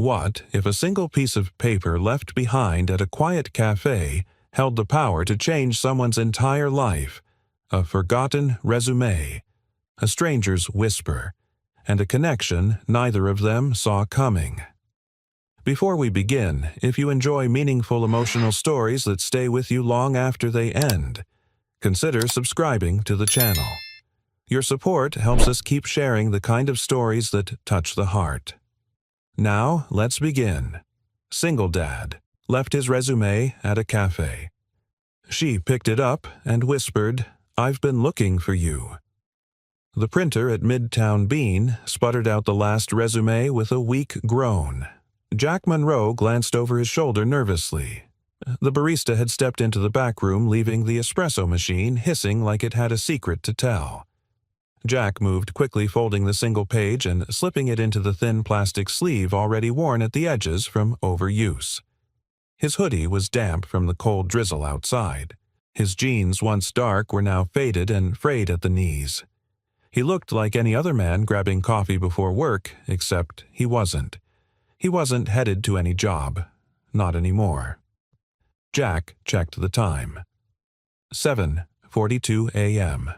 What if a single piece of paper left behind at a quiet cafe held the power to change someone's entire life? A forgotten résumé, a stranger's whisper, and a connection neither of them saw coming. Before we begin, if you enjoy meaningful emotional stories that stay with you long after they end, consider subscribing to the channel. Your support helps us keep sharing the kind of stories that touch the heart. Now, let's begin. Single dad left his résumé at a cafe. She picked it up and whispered, "I've been looking for you." The printer at Midtown Bean sputtered out the last résumé with a weak groan. Jack Monroe glanced over his shoulder nervously. The barista had stepped into the back room, leaving the espresso machine hissing like it had a secret to tell. Jack moved quickly, folding the single page and slipping it into the thin plastic sleeve already worn at the edges from overuse. His hoodie was damp from the cold drizzle outside. His jeans, once dark, were now faded and frayed at the knees. He looked like any other man grabbing coffee before work, except he wasn't. He wasn't headed to any job. Not anymore. Jack checked the time. 7:42 a.m.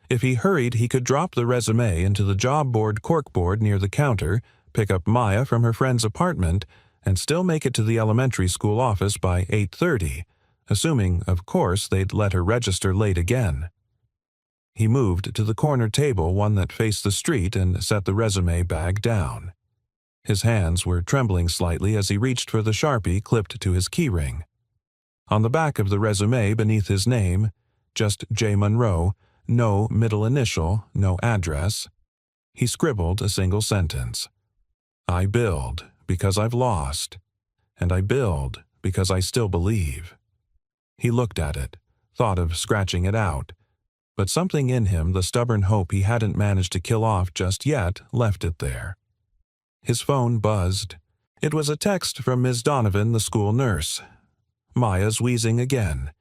If he hurried, he could drop the résumé into the job board corkboard near the counter, pick up Maya from her friend's apartment, and still make it to the elementary school office by 8:30, assuming, of course, they'd let her register late again. He moved to the corner table, one that faced the street, and set the résumé bag down. His hands were trembling slightly as he reached for the Sharpie clipped to his keyring. On the back of the résumé beneath his name, just J. Monroe, no middle initial, no address. He scribbled a single sentence. "I build because I've lost, and I build because I still believe." He looked at it, thought of scratching it out, but something in him, the stubborn hope he hadn't managed to kill off just yet, left it there. His phone buzzed. It was a text from Ms. Donovan, the school nurse. Maya's wheezing again.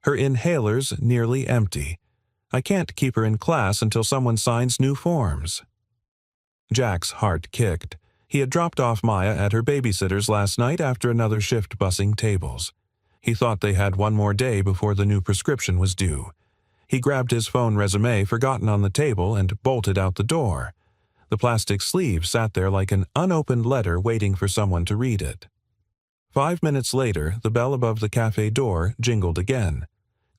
Her inhaler's nearly empty. I can't keep her in class until someone signs new forms. Jack's heart kicked. He had dropped off Maya at her babysitter's last night after another shift bussing tables. He thought they had one more day before the new prescription was due. He grabbed his phone résumé forgotten on the table and bolted out the door. The plastic sleeve sat there like an unopened letter waiting for someone to read it. 5 minutes later, the bell above the cafe door jingled again.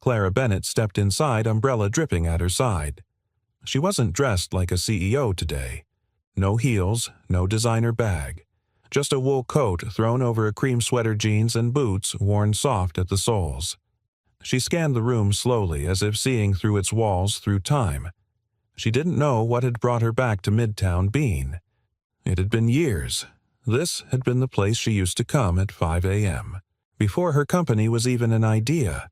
Clara Bennett stepped inside, umbrella dripping at her side. She wasn't dressed like a CEO today. No heels, no designer bag. Just a wool coat thrown over a cream sweater, jeans, and boots worn soft at the soles. She scanned the room slowly, as if seeing through its walls through time. She didn't know what had brought her back to Midtown Bean. It had been years. This had been the place she used to come at 5 a.m., before her company was even an idea.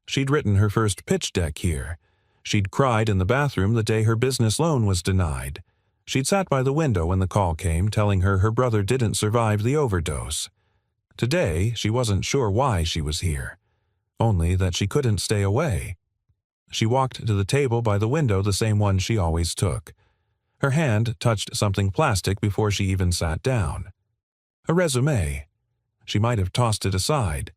She'd written her first pitch deck here. She'd cried in the bathroom the day her business loan was denied. She'd sat by the window when the call came, telling her her brother didn't survive the overdose. Today, she wasn't sure why she was here, only that she couldn't stay away. She walked to the table by the window, the same one she always took. Her hand touched something plastic before she even sat down. A résumé. She might have tossed it aside.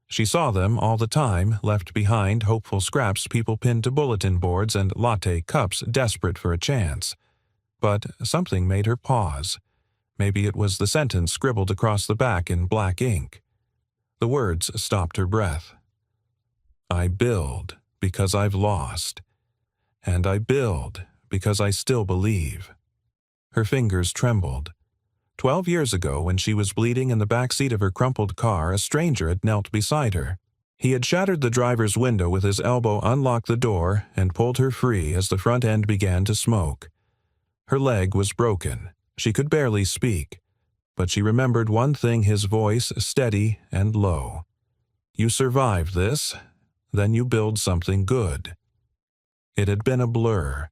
She saw them all the time, left behind, hopeful scraps people pinned to bulletin boards and latte cups desperate for a chance. But something made her pause. Maybe it was the sentence scribbled across the back in black ink. The words stopped her breath. "I build because I've lost, and I build because I still believe." Her fingers trembled. 12 years ago, when she was bleeding in the back seat of her crumpled car, a stranger had knelt beside her. He had shattered the driver's window with his elbow, unlocked the door, and pulled her free as the front end began to smoke. Her leg was broken. She could barely speak. But she remembered one thing, his voice steady and low. "You survive this, then you build something good." It had been a blur.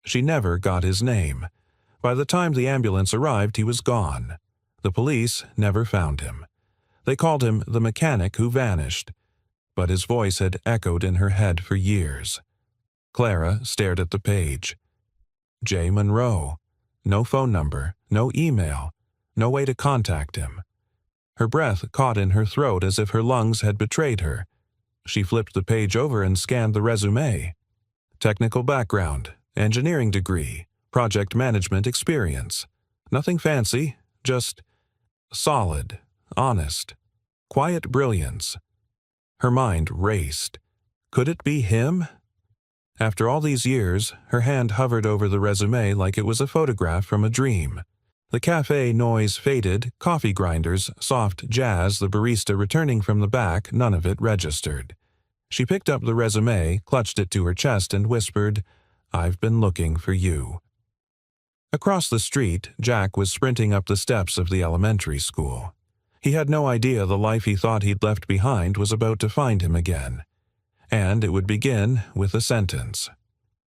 She never got his name. By the time the ambulance arrived, he was gone. The police never found him. They called him the mechanic who vanished. But his voice had echoed in her head for years. Clara stared at the page. J. Monroe. No phone number, no email. No way to contact him. Her breath caught in her throat as if her lungs had betrayed her. She flipped the page over and scanned the resume. Technical background, engineering degree, project management experience. Nothing fancy, just solid, honest, quiet brilliance. Her mind raced. Could it be him? After all these years, her hand hovered over the resume like it was a photograph from a dream. The cafe noise faded, coffee grinders, soft jazz, the barista returning from the back, none of it registered. She picked up the resume, clutched it to her chest, and whispered, "I've been looking for you." Across the street, Jack was sprinting up the steps of the elementary school. He had no idea the life he thought he'd left behind was about to find him again. And it would begin with a sentence.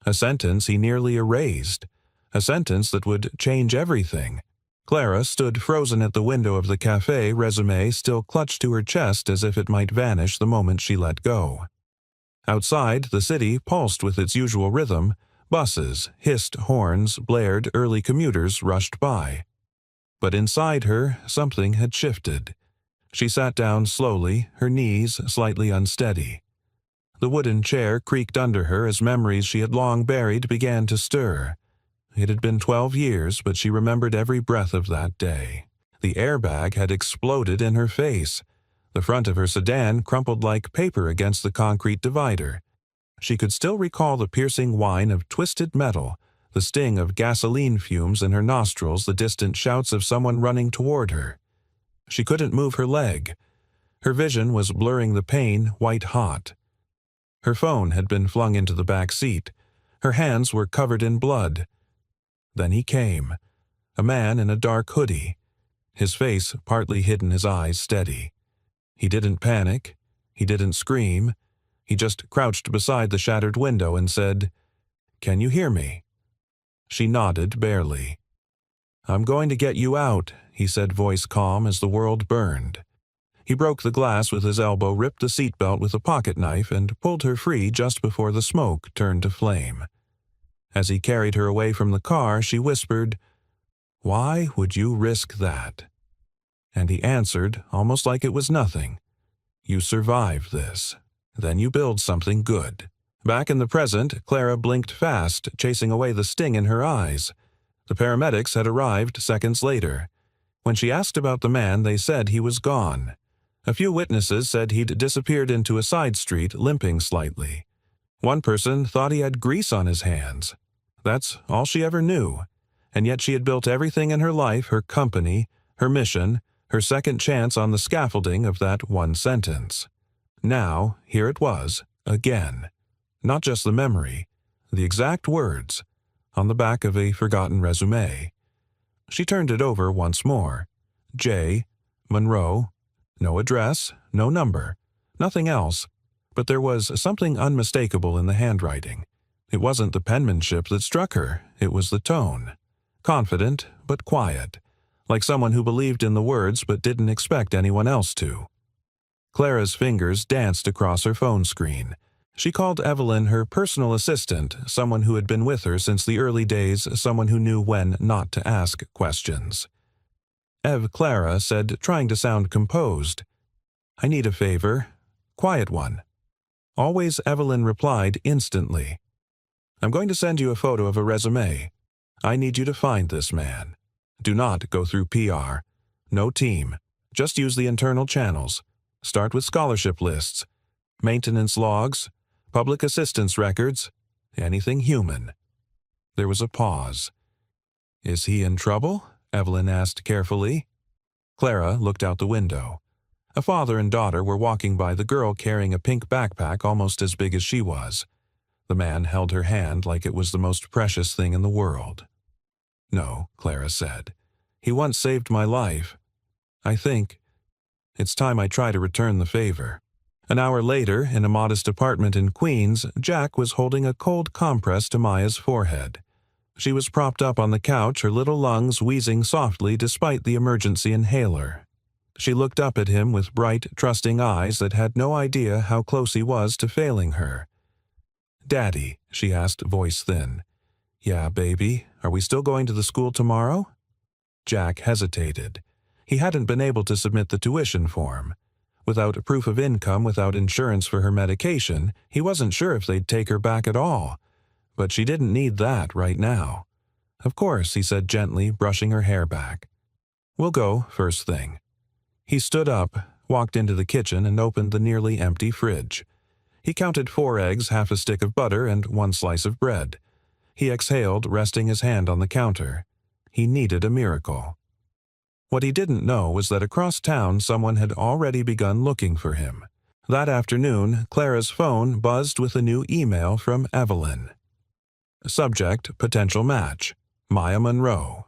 A sentence he nearly erased. A sentence that would change everything. Clara stood frozen at the window of the cafe, resume still clutched to her chest as if it might vanish the moment she let go. Outside, the city pulsed with its usual rhythm. Buses hissed horns, blared, early commuters rushed by. But inside her, something had shifted. She sat down slowly, her knees slightly unsteady. The wooden chair creaked under her as memories she had long buried began to stir. It had been 12 years, but she remembered every breath of that day. The airbag had exploded in her face. The front of her sedan crumpled like paper against the concrete divider. She could still recall the piercing whine of twisted metal, the sting of gasoline fumes in her nostrils, the distant shouts of someone running toward her. She couldn't move her leg. Her vision was blurring the pain white hot. Her phone had been flung into the back seat. Her hands were covered in blood. Then he came, a man in a dark hoodie, his face partly hidden, his eyes steady. He didn't panic. He didn't scream. He just crouched beside the shattered window and said, "Can you hear me?" She nodded barely. "I'm going to get you out," he said, voice calm as the world burned. He broke the glass with his elbow, ripped the seatbelt with a pocket knife, and pulled her free just before the smoke turned to flame. As he carried her away from the car, she whispered, "Why would you risk that?" And he answered, almost like it was nothing, "You survive this. Then you build something good." Back in the present, Clara blinked fast, chasing away the sting in her eyes. The paramedics had arrived seconds later. When she asked about the man, they said he was gone. A few witnesses said he'd disappeared into a side street, limping slightly. One person thought he had grease on his hands. That's all she ever knew. And yet she had built everything in her life, her company, her mission, her second chance on the scaffolding of that one sentence. Now, here it was, again. Not just the memory, the exact words, on the back of a forgotten resume. She turned it over once more. J. Monroe. No address, no number, nothing else. But there was something unmistakable in the handwriting. It wasn't the penmanship that struck her, it was the tone. Confident, but quiet, like someone who believed in the words but didn't expect anyone else to. Clara's fingers danced across her phone screen. She called Evelyn her personal assistant, someone who had been with her since the early days, someone who knew when not to ask questions. Clara said, trying to sound composed, "I need a favor. Quiet one." Always Evelyn replied instantly, "I'm going to send you a photo of a resume. I need you to find this man. Do not go through PR. No team. Just use the internal channels. Start with scholarship lists, maintenance logs, public assistance records, anything human." There was a pause. "Is he in trouble?" Evelyn asked carefully. Clara looked out the window. A father and daughter were walking by, the girl carrying a pink backpack almost as big as she was. The man held her hand like it was the most precious thing in the world. "No," Clara said. "He once saved my life. I think it's time I try to return the favor." An hour later, in a modest apartment in Queens, Jack was holding a cold compress to Maya's forehead. She was propped up on the couch, her little lungs wheezing softly despite the emergency inhaler. She looked up at him with bright, trusting eyes that had no idea how close he was to failing her. "Daddy," she asked, voice thin. "Yeah, baby. Are we still going to the school tomorrow?" Jack hesitated. He hadn't been able to submit the tuition form. Without a proof of income, without insurance for her medication, he wasn't sure if they'd take her back at all. But she didn't need that right now. Of course, he said gently, brushing her hair back. We'll go first thing. He stood up, walked into the kitchen, and opened the nearly empty fridge. He counted 4 eggs, half a stick of butter, and 1 slice of bread. He exhaled, resting his hand on the counter. He needed a miracle. What he didn't know was that across town someone had already begun looking for him. That afternoon, Clara's phone buzzed with a new email from Evelyn. Subject, potential match. Maya Monroe.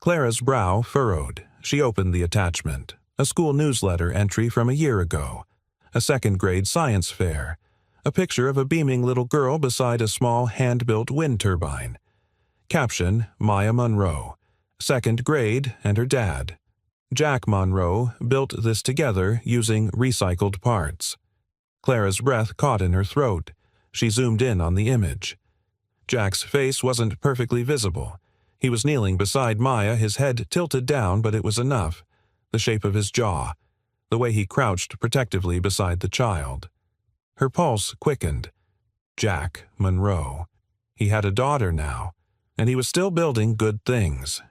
Clara's brow furrowed. She opened the attachment. A school newsletter entry from a year ago. A second-grade science fair. A picture of a beaming little girl beside a small hand-built wind turbine. Caption, Maya Monroe. 2nd grade and her dad. Jack Monroe built this together using recycled parts. Clara's breath caught in her throat. She zoomed in on the image. Jack's face wasn't perfectly visible. He was kneeling beside Maya, his head tilted down, but it was enough. The shape of his jaw. The way he crouched protectively beside the child. Her pulse quickened. Jack Monroe. He had a daughter now, and he was still building good things.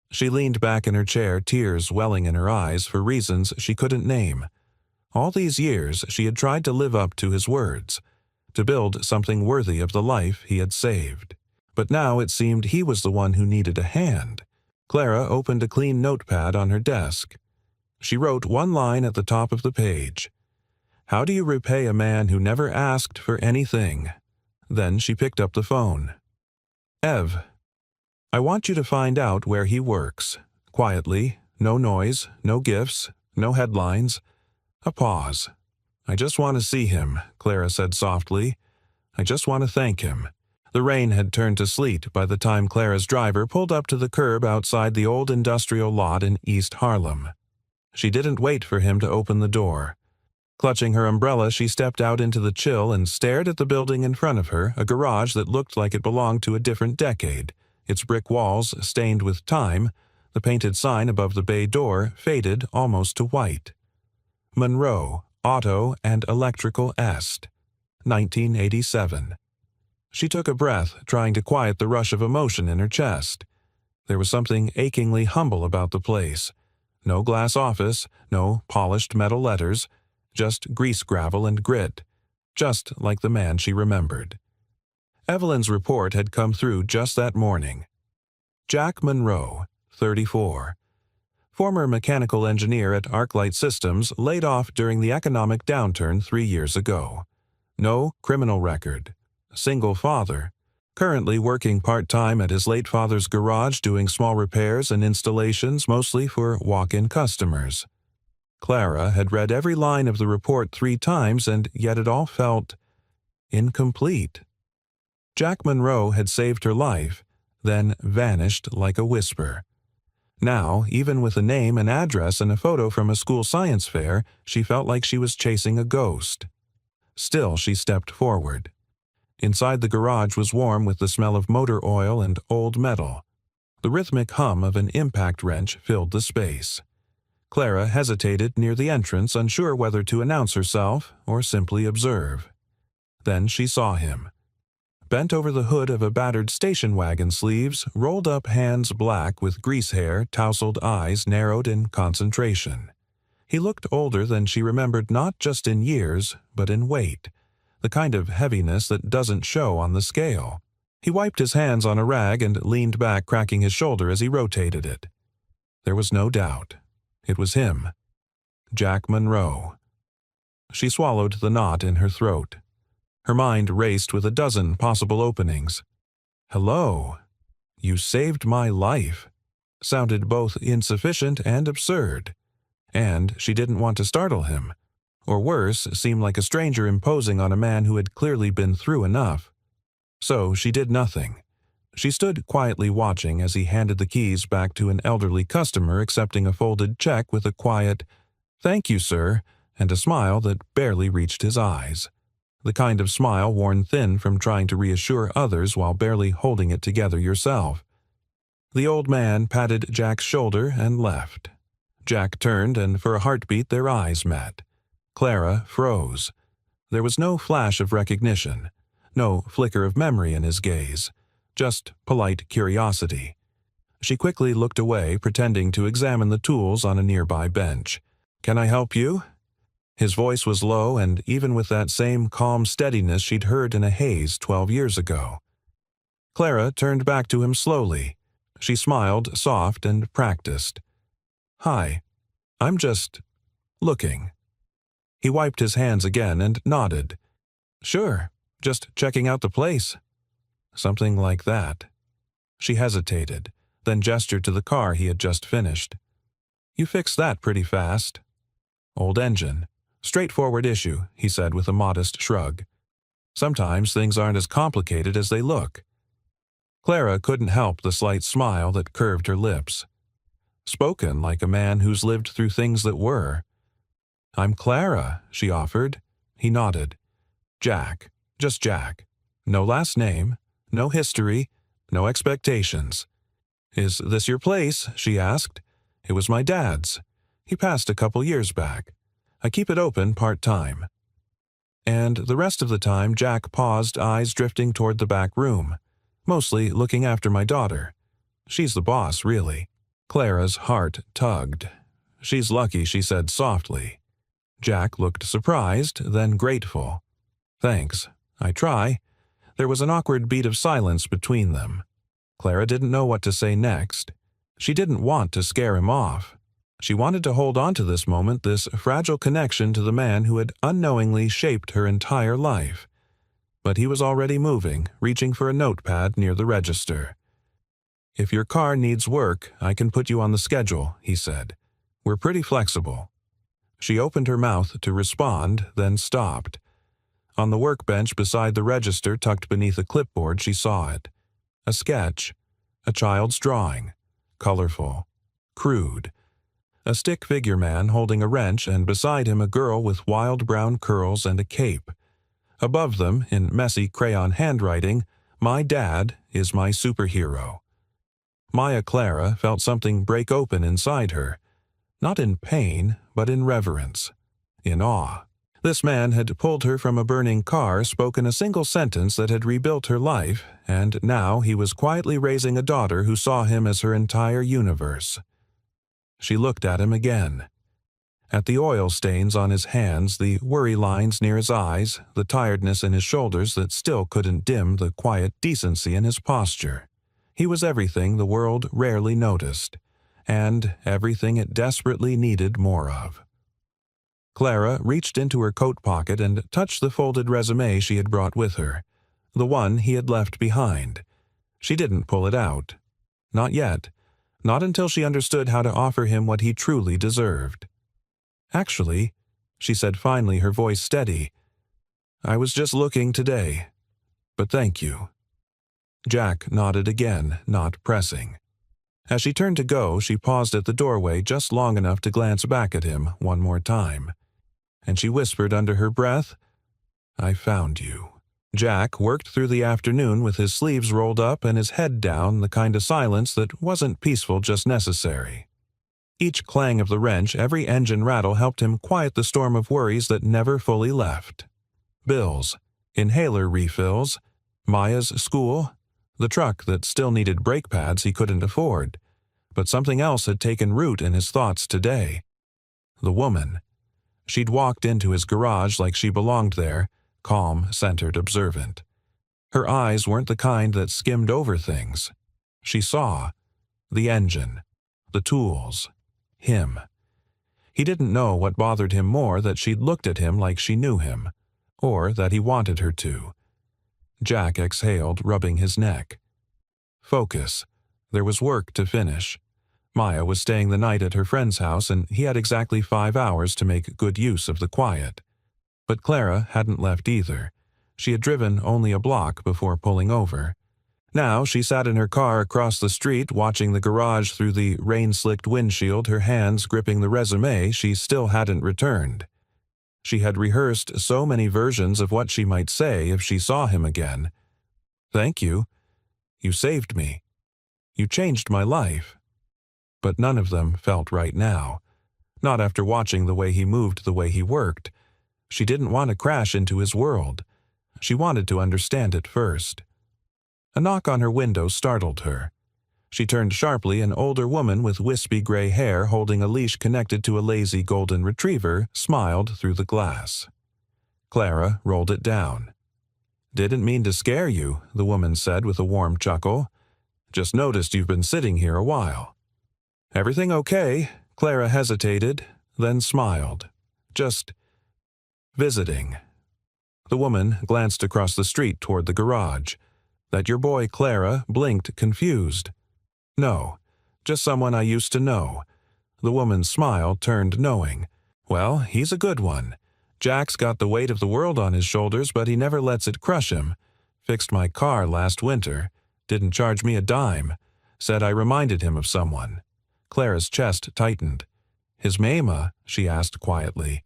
She leaned back in her chair, tears welling in her eyes for reasons she couldn't name. All these years she had tried to live up to his words, to build something worthy of the life he had saved. But now it seemed he was the one who needed a hand. Clara opened a clean notepad on her desk. She wrote 1 line at the top of the page. How do you repay a man who never asked for anything? Then she picked up the phone. Ev. I want you to find out where he works. Quietly, no noise, no gifts, no headlines. A pause. I just want to see him, Clara said softly. I just want to thank him. The rain had turned to sleet by the time Clara's driver pulled up to the curb outside the old industrial lot in East Harlem. She didn't wait for him to open the door. Clutching her umbrella, she stepped out into the chill and stared at the building in front of her, a garage that looked like it belonged to a different decade. Its brick walls stained with time, the painted sign above the bay door faded almost to white. Monroe, Auto and Electrical Est, 1987. She took a breath, trying to quiet the rush of emotion in her chest. There was something achingly humble about the place. No glass office, no polished metal letters, just grease gravel and grit, just like the man she remembered. Evelyn's report had come through just that morning. Jack Monroe, 34. Former mechanical engineer at ArcLight Systems, laid off during the economic downturn 3 years ago. No criminal record. Single father. Currently working part-time at his late father's garage doing small repairs and installations mostly for walk-in customers. Clara had read every line of the report 3 times and yet it all felt incomplete. Jack Monroe had saved her life, then vanished like a whisper. Now, even with a name, an address, and a photo from a school science fair, she felt like she was chasing a ghost. Still, she stepped forward. Inside the garage was warm with the smell of motor oil and old metal. The rhythmic hum of an impact wrench filled the space. Clara hesitated near the entrance, unsure whether to announce herself or simply observe. Then she saw him. Bent over the hood of a battered station wagon, sleeves, rolled up hands black with grease hair, tousled eyes narrowed in concentration. He looked older than she remembered, not just in years, but in weight, the kind of heaviness that doesn't show on the scale. He wiped his hands on a rag and leaned back, cracking his shoulder as he rotated it. There was no doubt. It was him. Jack Monroe. She swallowed the knot in her throat. Her mind raced with a dozen possible openings. Hello. You saved my life. Sounded both insufficient and absurd. And she didn't want to startle him. Or worse, seem like a stranger imposing on a man who had clearly been through enough. So she did nothing. She stood quietly watching as he handed the keys back to an elderly customer, accepting a folded check with a quiet, "Thank you, sir," and a smile that barely reached his eyes. The kind of smile worn thin from trying to reassure others while barely holding it together yourself. The old man patted Jack's shoulder and left. Jack turned, and for a heartbeat their eyes met. Clara froze. There was no flash of recognition, no flicker of memory in his gaze, just polite curiosity. She quickly looked away, pretending to examine the tools on a nearby bench. "Can I help you?" His voice was low, and even with that same calm steadiness she'd heard in a haze 12 years ago. Clara turned back to him slowly. She smiled, soft and practiced. "Hi, I'm just looking." He wiped his hands again and nodded. "Sure, just checking out the place." Something like that. She hesitated, then gestured to the car he had just finished. "You fixed that pretty fast." "Old engine. Straightforward issue," he said with a modest shrug. "Sometimes things aren't as complicated as they look." Clara couldn't help the slight smile that curved her lips. Spoken like a man who's lived through things that were. "I'm Clara," she offered. He nodded. "Jack. Just Jack. No last name, no history, no expectations." "Is this your place?" she asked. "It was my dad's. He passed a couple years back. I keep it open part-time." And the rest of the time Jack paused, eyes drifting toward the back room, mostly looking after my daughter. She's the boss, really. Clara's heart tugged. "She's lucky," she said softly. Jack looked surprised, then grateful. "Thanks. I try." There was an awkward beat of silence between them. Clara didn't know what to say next. She didn't want to scare him off. She wanted to hold on to this moment, this fragile connection to the man who had unknowingly shaped her entire life. But he was already moving, reaching for a notepad near the register. "If your car needs work, I can put you on the schedule," he said. "We're pretty flexible." She opened her mouth to respond, then stopped. On the workbench beside the register, tucked beneath a clipboard, she saw it. A sketch. A child's drawing. Colorful. Crude. A stick figure man holding a wrench, and beside him a girl with wild brown curls and a cape. Above them, in messy crayon handwriting, "My dad is my superhero." Maya Clara felt something break open inside her. Not in pain, but in reverence. In awe. This man had pulled her from a burning car, spoken a single sentence that had rebuilt her life, and now he was quietly raising a daughter who saw him as her entire universe. She looked at him again. At the oil stains on his hands, the worry lines near his eyes, the tiredness in his shoulders that still couldn't dim the quiet decency in his posture. He was everything the world rarely noticed, and everything it desperately needed more of. Clara reached into her coat pocket and touched the folded resume she had brought with her, the one he had left behind. She didn't pull it out. Not yet. Not until she understood how to offer him what he truly deserved. "Actually," she said finally, her voice steady, "I was just looking today. But thank you." Jack nodded again, not pressing. As she turned to go, she paused at the doorway just long enough to glance back at him one more time. And she whispered under her breath, "I found you." Jack worked through the afternoon with his sleeves rolled up and his head down, the kind of silence that wasn't peaceful, just necessary. Each clang of the wrench, every engine rattle helped him quiet the storm of worries that never fully left. Bills, inhaler refills, Maya's school, the truck that still needed brake pads he couldn't afford. But something else had taken root in his thoughts today. The woman. She'd walked into his garage like she belonged there, calm, centered, observant. Her eyes weren't the kind that skimmed over things. She saw. The engine. The tools. Him. He didn't know what bothered him more, that she'd looked at him like she knew him, or that he wanted her to. Jack exhaled, rubbing his neck. Focus. There was work to finish. Maya was staying the night at her friend's house, and he had exactly 5 hours to make good use of the quiet. But Clara hadn't left either. She had driven only a block before pulling over. Now she sat in her car across the street, watching the garage through the rain-slicked windshield, her hands gripping the resume she still hadn't returned. She had rehearsed so many versions of what she might say if she saw him again. "Thank you. You saved me. You changed my life." But none of them felt right now. Not after watching the way he moved, the way he worked. She didn't want to crash into his world. She wanted to understand it first. A knock on her window startled her. She turned sharply. An older woman with wispy gray hair holding a leash connected to a lazy golden retriever smiled through the glass. Clara rolled it down. "Didn't mean to scare you," the woman said with a warm chuckle. "Just noticed you've been sitting here a while." "Everything okay?" Clara hesitated, then smiled. "Just visiting." The woman glanced across the street toward the garage. "That your boy Clara?" blinked, confused. "No, just someone I used to know." The woman's smile turned knowing. "Well, he's a good one. Jack's got the weight of the world on his shoulders, but he never lets it crush him. Fixed my car last winter. Didn't charge me a dime. Said I reminded him of someone." Clara's chest tightened. "His mama?" she asked quietly.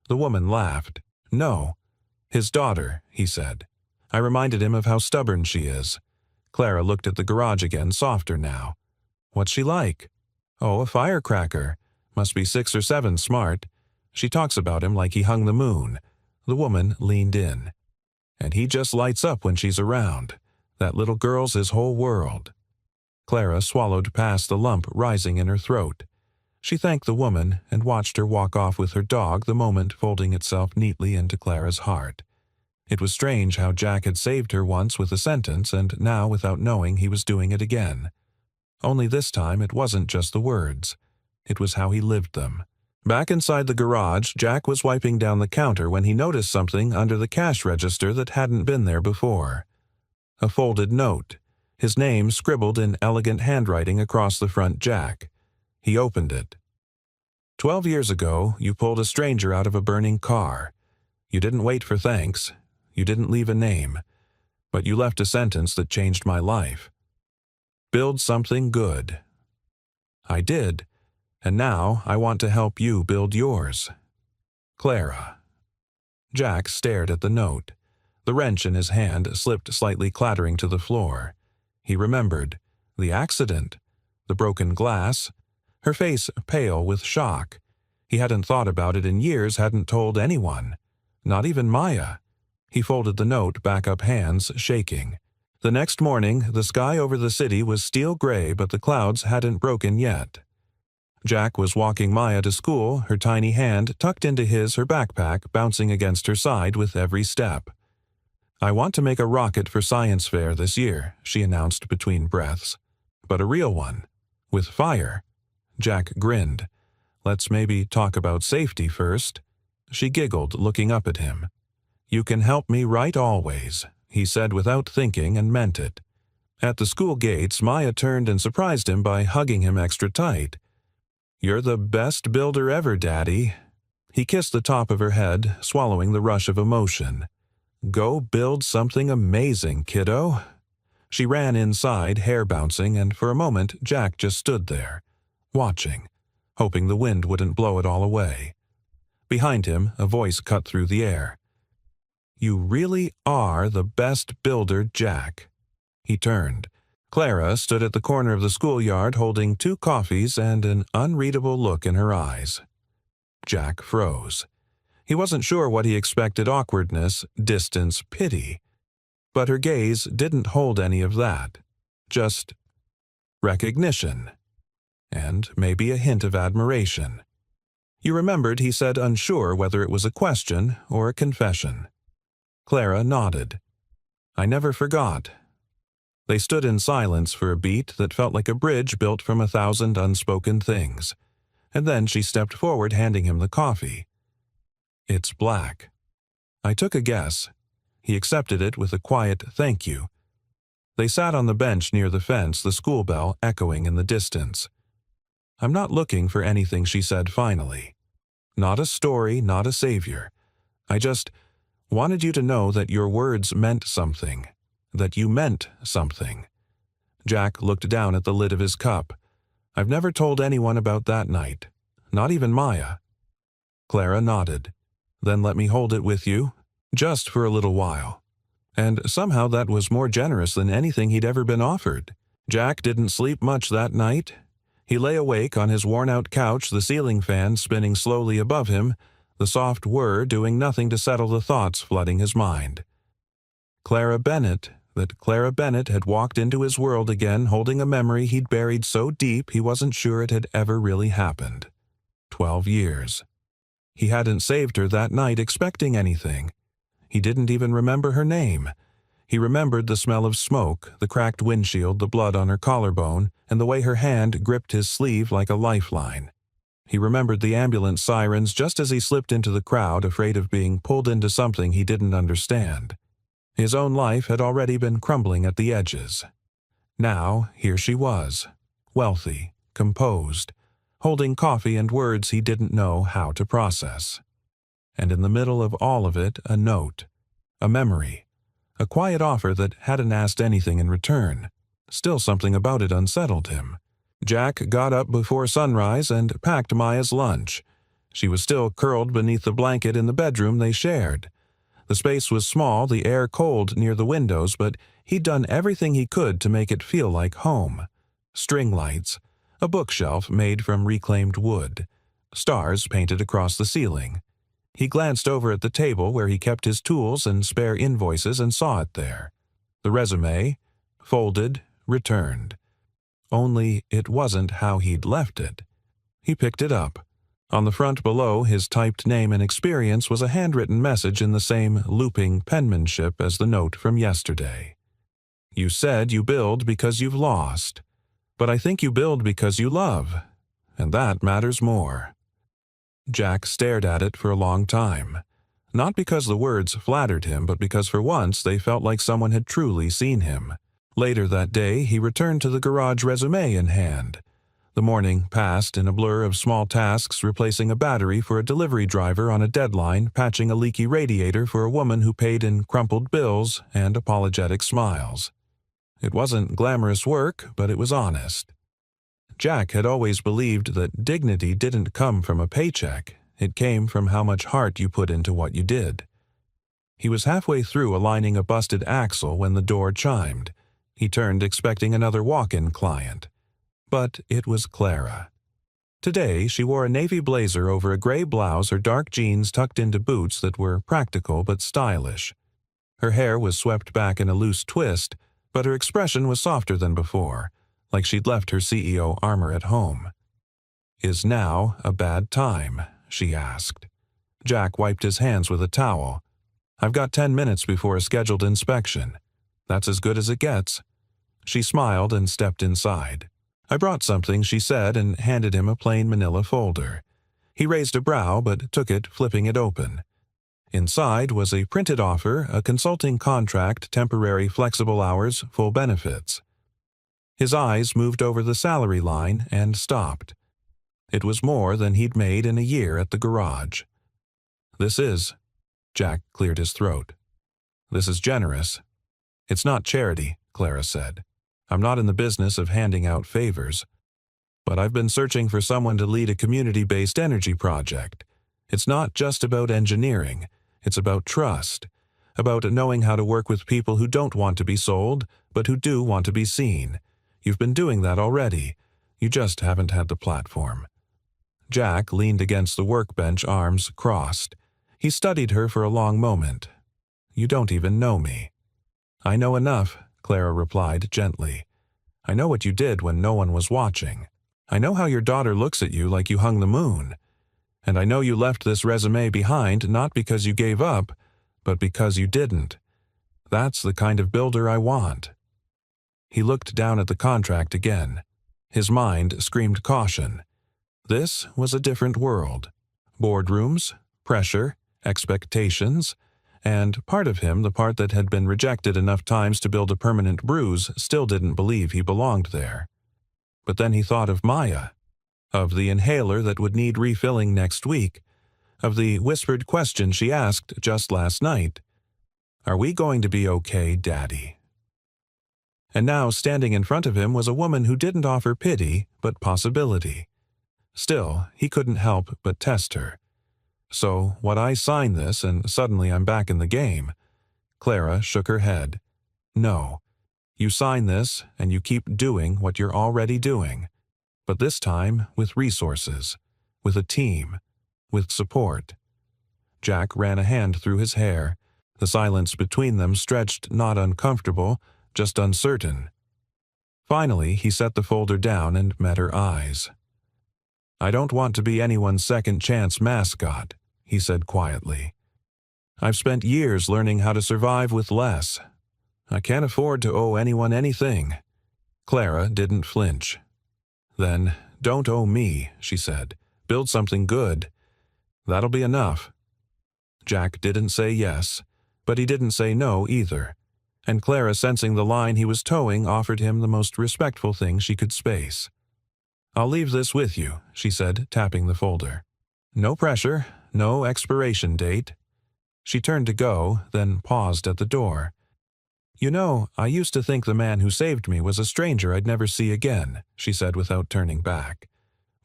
The woman laughed. "No. His daughter," he said. "I reminded him of how stubborn she is." Clara looked at the garage again, softer now. "What's she like?" "Oh, a firecracker. Must be 6 or 7 smart. She talks about him like he hung the moon." The woman leaned in. "And he just lights up when she's around. That little girl's his whole world." Clara swallowed past the lump rising in her throat. She thanked the woman and watched her walk off with her dog, the moment folding itself neatly into Clara's heart. It was strange how Jack had saved her once with a sentence, and now, without knowing, he was doing it again. Only this time it wasn't just the words. It was how he lived them. Back inside the garage, Jack was wiping down the counter when he noticed something under the cash register that hadn't been there before. A folded note, his name scribbled in elegant handwriting across the front jack. He opened it. 12 years ago, you pulled a stranger out of a burning car. You didn't wait for thanks. You didn't leave a name. But you left a sentence that changed my life. Build something good. I did, and now I want to help you build yours. Clara. Jack stared at the note. The wrench in his hand slipped slightly, clattering to the floor. He remembered. The accident. The broken glass. Her face pale with shock. He hadn't thought about it in years, hadn't told anyone. Not even Maya. He folded the note back up, hands shaking. The next morning, the sky over the city was steel gray, but the clouds hadn't broken yet. Jack was walking Maya to school, her tiny hand tucked into his, her backpack bouncing against her side with every step. "I want to make a rocket for science fair this year," she announced between breaths. "But a real one. With fire." Jack grinned. "Let's maybe talk about safety first." She giggled, looking up at him. "You can help me right always," he said without thinking, and meant it. At the school gates, Maya turned and surprised him by hugging him extra tight. "You're the best builder ever, Daddy." He kissed the top of her head, swallowing the rush of emotion. "Go build something amazing, kiddo." She ran inside, hair bouncing, and for a moment Jack just stood there, watching, hoping the wind wouldn't blow it all away. Behind him, a voice cut through the air. "You really are the best builder, Jack." He turned. Clara stood at the corner of the schoolyard holding 2 coffees and an unreadable look in her eyes. Jack froze. He wasn't sure what he expected: awkwardness, distance, pity. But her gaze didn't hold any of that. Just recognition. And maybe a hint of admiration. You remembered he said unsure whether it was a question or a confession. Clara nodded. "I never forgot." They stood in silence for a beat that felt like a bridge built from 1,000 unspoken things. And then she stepped forward, handing him the coffee. "It's black." "I took a guess." He accepted it with a quiet thank you. They sat on the bench near the fence, the school bell echoing in the distance. "I'm not looking for anything," she said finally. "Not a story, not a savior. I just wanted you to know that your words meant something. That you meant something." Jack looked down at the lid of his cup. "I've never told anyone about that night. Not even Maya." Clara nodded. "Then let me hold it with you, just for a little while." And somehow that was more generous than anything he'd ever been offered. Jack didn't sleep much that night. He lay awake on his worn-out couch, the ceiling fan spinning slowly above him, the soft whir doing nothing to settle the thoughts flooding his mind. Clara Bennett had walked into his world again holding a memory he'd buried so deep he wasn't sure it had ever really happened. 12 years. He hadn't saved her that night expecting anything. He didn't even remember her name. He remembered the smell of smoke, the cracked windshield, the blood on her collarbone, and the way her hand gripped his sleeve like a lifeline. He remembered the ambulance sirens just as he slipped into the crowd, afraid of being pulled into something he didn't understand. His own life had already been crumbling at the edges. Now, here she was, wealthy, composed, holding coffee and words he didn't know how to process. And in the middle of all of it, a note, a memory, a quiet offer that hadn't asked anything in return. Still something about it unsettled him. Jack got up before sunrise and packed Maya's lunch. She was still curled beneath the blanket in the bedroom they shared. The space was small, the air cold near the windows, but he'd done everything he could to make it feel like home. String lights, a bookshelf made from reclaimed wood, stars painted across the ceiling. He glanced over at the table where he kept his tools and spare invoices and saw it there. The resume, folded, returned. Only it wasn't how he'd left it. He picked it up. On the front below his typed name and experience was a handwritten message in the same looping penmanship as the note from yesterday. You said you build because you've lost, but I think you build because you love, and that matters more. Jack stared at it for a long time, not because the words flattered him, but because for once they felt like someone had truly seen him. Later that day, he returned to the garage, resume in hand. The morning passed in a blur of small tasks, replacing a battery for a delivery driver on a deadline, patching a leaky radiator for a woman who paid in crumpled bills and apologetic smiles. It wasn't glamorous work, but it was honest. Jack had always believed that dignity didn't come from a paycheck. It came from how much heart you put into what you did. He was halfway through aligning a busted axle when the door chimed. He turned, expecting another walk-in client. But it was Clara. Today, she wore a navy blazer over a gray blouse, her dark jeans tucked into boots that were practical but stylish. Her hair was swept back in a loose twist, but her expression was softer than before, like she'd left her CEO armor at home. Is now a bad time? She asked. Jack wiped his hands with a towel. I've got 10 minutes before a scheduled inspection. That's as good as it gets. She smiled and stepped inside. I brought something, she said, and handed him a plain manila folder. He raised a brow, but took it, flipping it open. Inside was a printed offer, a consulting contract, temporary flexible hours, full benefits. His eyes moved over the salary line and stopped. It was more than he'd made in a year at the garage. Jack cleared his throat. This is generous. It's not charity, Clara said. I'm not in the business of handing out favors. But I've been searching for someone to lead a community-based energy project. It's not just about engineering. It's about trust, about knowing how to work with people who don't want to be sold, but who do want to be seen. You've been doing that already. You just haven't had the platform. Jack leaned against the workbench, arms crossed. He studied her for a long moment. You don't even know me. I know enough, Clara replied gently. I know what you did when no one was watching. I know how your daughter looks at you like you hung the moon. And I know you left this resume behind not because you gave up, but because you didn't. That's the kind of builder I want. He looked down at the contract again. His mind screamed caution. This was a different world. Boardrooms, pressure, expectations, and part of him, the part that had been rejected enough times to build a permanent bruise, still didn't believe he belonged there. But then he thought of Maya, of the inhaler that would need refilling next week, of the whispered question she asked just last night. Are we going to be okay, Daddy? And now standing in front of him was a woman who didn't offer pity, but possibility. Still, he couldn't help but test her. So, what I sign this and suddenly I'm back in the game? Clara shook her head. No. You sign this, and you keep doing what you're already doing, but this time with resources, with a team, with support. Jack ran a hand through his hair. The silence between them stretched not uncomfortable, just uncertain. Finally, he set the folder down and met her eyes. "I don't want to be anyone's second-chance mascot," he said quietly. "I've spent years learning how to survive with less. I can't afford to owe anyone anything." Clara didn't flinch. "Then, don't owe me," she said. "Build something good. That'll be enough." Jack didn't say yes, but he didn't say no either, and Clara, sensing the line he was towing, offered him the most respectful thing she could space. "I'll leave this with you," she said, tapping the folder. "No pressure, no expiration date." She turned to go, then paused at the door. "You know, I used to think the man who saved me was a stranger I'd never see again," she said without turning back.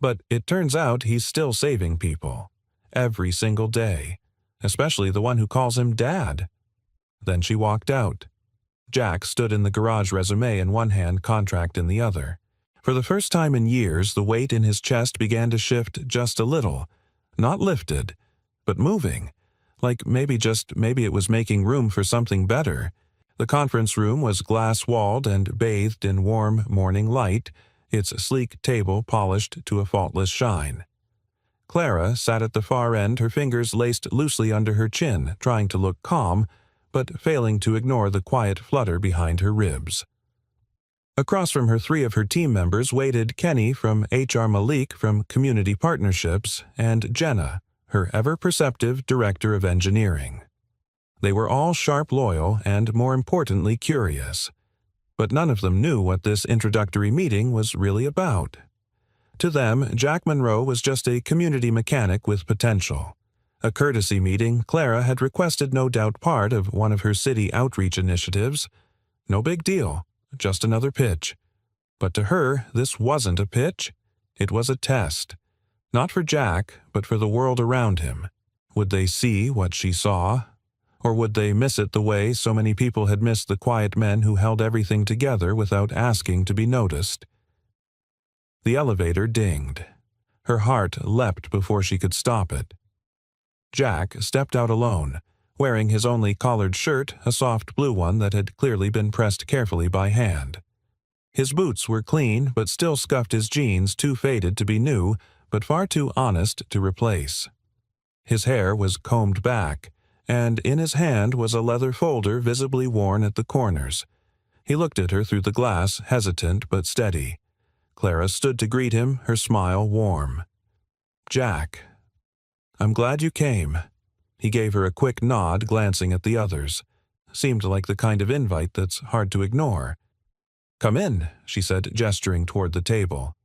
"But it turns out he's still saving people. Every single day. Especially the one who calls him Dad." Then she walked out. Jack stood in the garage, Résumé in one hand, contract in the other. For the first time in years, the weight in his chest began to shift just a little. Not lifted, but moving. Like maybe it was making room for something better. The conference room was glass-walled and bathed in warm morning light, its sleek table polished to a faultless shine. Clara sat at the far end, her fingers laced loosely under her chin, trying to look calm, but failing to ignore the quiet flutter behind her ribs. Across from her, three of her team members waited: Kenny from HR, Malik from Community Partnerships, and Jenna, her ever-perceptive Director of Engineering. They were all sharp, loyal, and more importantly curious. But none of them knew what this introductory meeting was really about. To them, Jack Monroe was just a community mechanic with potential. A courtesy meeting Clara had requested, no doubt part of one of her city outreach initiatives. No big deal, just another pitch. But to her, this wasn't a pitch. It was a test. Not for Jack, but for the world around him. Would they see what she saw? Or would they miss it the way so many people had missed the quiet men who held everything together without asking to be noticed? The elevator dinged. Her heart leapt before she could stop it. Jack stepped out alone, wearing his only collared shirt, a soft blue one that had clearly been pressed carefully by hand. His boots were clean, but still scuffed, his jeans too faded to be new, but far too honest to replace. His hair was combed back, and in his hand was a leather folder visibly worn at the corners. He looked at her through the glass, hesitant but steady. Clara stood to greet him, her smile warm. "Jack, I'm glad you came." He gave her a quick nod, glancing at the others. Seemed like the kind of invite that's hard to ignore. "Come in," she said, gesturing toward the table.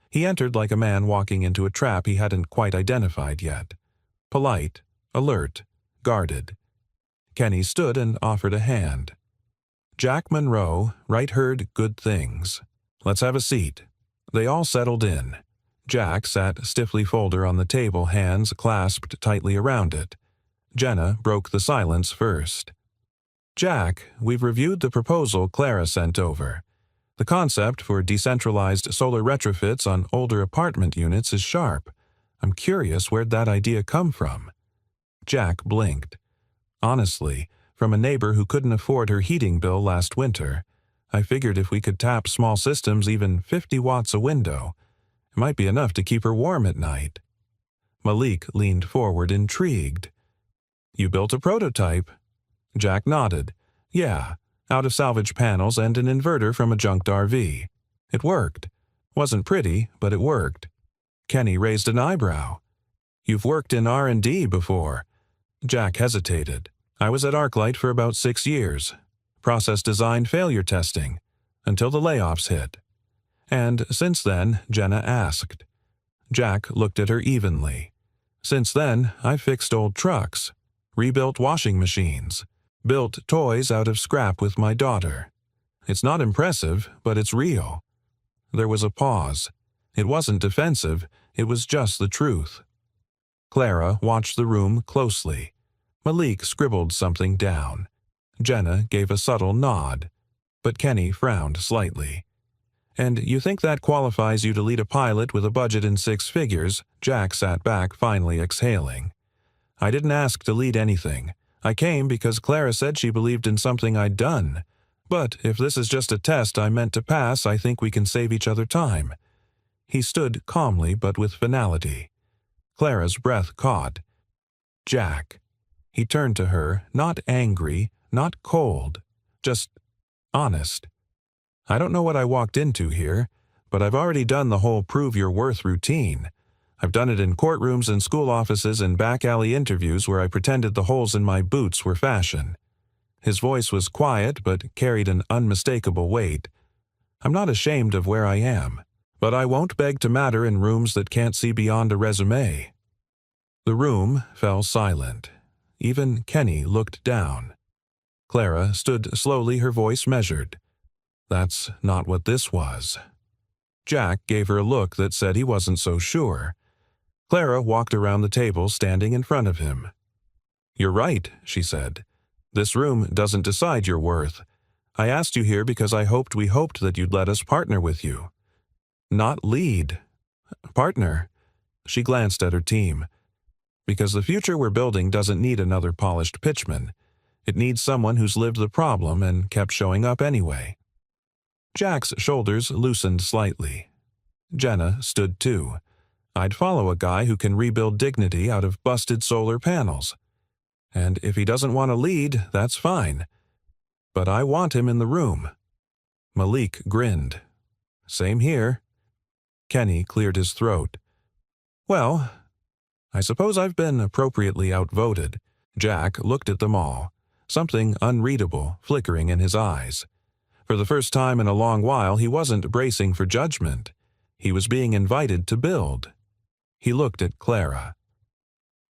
He entered like a man walking into a trap he hadn't quite identified yet. Polite, alert, guarded. Kenny stood and offered a hand. "Jack Monroe, right, heard good things. Let's have a seat." They all settled in. Jack sat stiffly, folder on the table, hands clasped tightly around it. Jenna broke the silence first. "Jack, we've reviewed the proposal Clara sent over. The concept for decentralized solar retrofits on older apartment units is sharp. I'm curious where'd that idea come from?" Jack blinked. "Honestly, from a neighbor who couldn't afford her heating bill last winter. I figured if we could tap small systems, even 50 watts a window, it might be enough to keep her warm at night." Malik leaned forward, intrigued. "You built a prototype?" Jack nodded. "Yeah, out of salvage panels and an inverter from a junked RV. It worked. Wasn't pretty, but it worked." Kenny raised an eyebrow. "You've worked in R&D before." Jack hesitated. "I was at ArcLight for about 6 years. Process design, failure testing, until the layoffs hit." "And since then?" Jenna asked. Jack looked at her evenly. "Since then, I've fixed old trucks, rebuilt washing machines, built toys out of scrap with my daughter. It's not impressive, but it's real." There was a pause. It wasn't defensive, it was just the truth. Clara watched the room closely. Malik scribbled something down. Jenna gave a subtle nod. but Kenny frowned slightly. "And you think that qualifies you to lead a pilot with a budget in 6 figures?" Jack sat back, finally exhaling. "I didn't ask to lead anything. I came because Clara said she believed in something I'd done. But if this is just a test I meant to pass, I think we can save each other time." He stood calmly but with finality. Clara's breath caught. "Jack." He turned to her, not angry, not cold, just honest. "I don't know what I walked into here, but I've already done the whole prove your worth routine. I've done it in courtrooms and school offices and back alley interviews where I pretended the holes in my boots were fashion." His voice was quiet but carried an unmistakable weight. "I'm not ashamed of where I am, but I won't beg to matter in rooms that can't see beyond a resume." The room fell silent. Even Kenny looked down. Clara stood slowly, her voice measured. "That's not what this was." Jack gave her a look that said he wasn't so sure. Clara walked around the table, standing in front of him. "You're right," she said. "This room doesn't decide your worth. I asked you here because we hoped that you'd let us partner with you." "Not lead. Partner." She glanced at her team. "Because the future we're building doesn't need another polished pitchman. It needs someone who's lived the problem and kept showing up anyway." Jack's shoulders loosened slightly. Jenna stood too. "I'd follow a guy who can rebuild dignity out of busted solar panels. And if he doesn't want to lead, that's fine. But I want him in the room." Malik grinned. "Same here." Kenny cleared his throat. "Well, I suppose I've been appropriately outvoted." Jack looked at them all, something unreadable flickering in his eyes. For the first time in a long while, he wasn't bracing for judgment. He was being invited to build. He looked at Clara.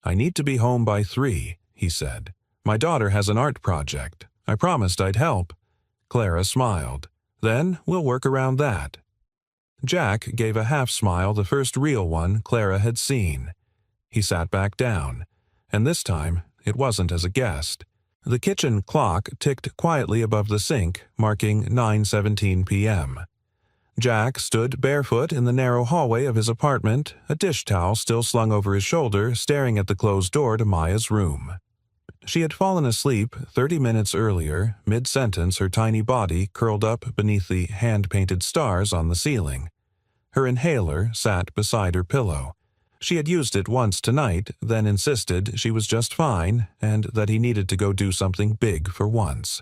"I need to be home by 3, he said. "My daughter has an art project. I promised I'd help." Clara smiled. "Then we'll work around that." Jack gave a half-smile, the first real one Clara had seen. He sat back down, and this time it wasn't as a guest. The kitchen clock ticked quietly above the sink, marking 9:17 p.m. Jack stood barefoot in the narrow hallway of his apartment, a dish towel still slung over his shoulder, staring at the closed door to Maya's room. She had fallen asleep 30 minutes earlier, mid-sentence, her tiny body curled up beneath the hand-painted stars on the ceiling. Her inhaler sat beside her pillow. She had used it once tonight, then insisted she was just fine and that he needed to go do something big for once.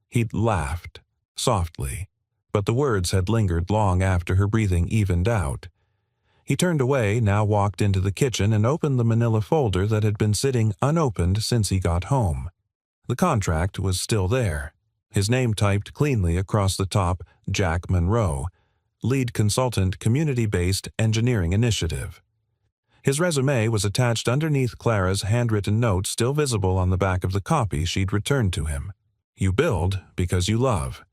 He'd laughed, softly, but the words had lingered long after her breathing evened out. He turned away, now walked into the kitchen and opened the manila folder that had been sitting unopened since he got home. The contract was still there, his name typed cleanly across the top, Jack Monroe, lead consultant, community-based engineering initiative. His resume was attached underneath Clara's handwritten note, still visible on the back of the copy she'd returned to him. "You build because you love."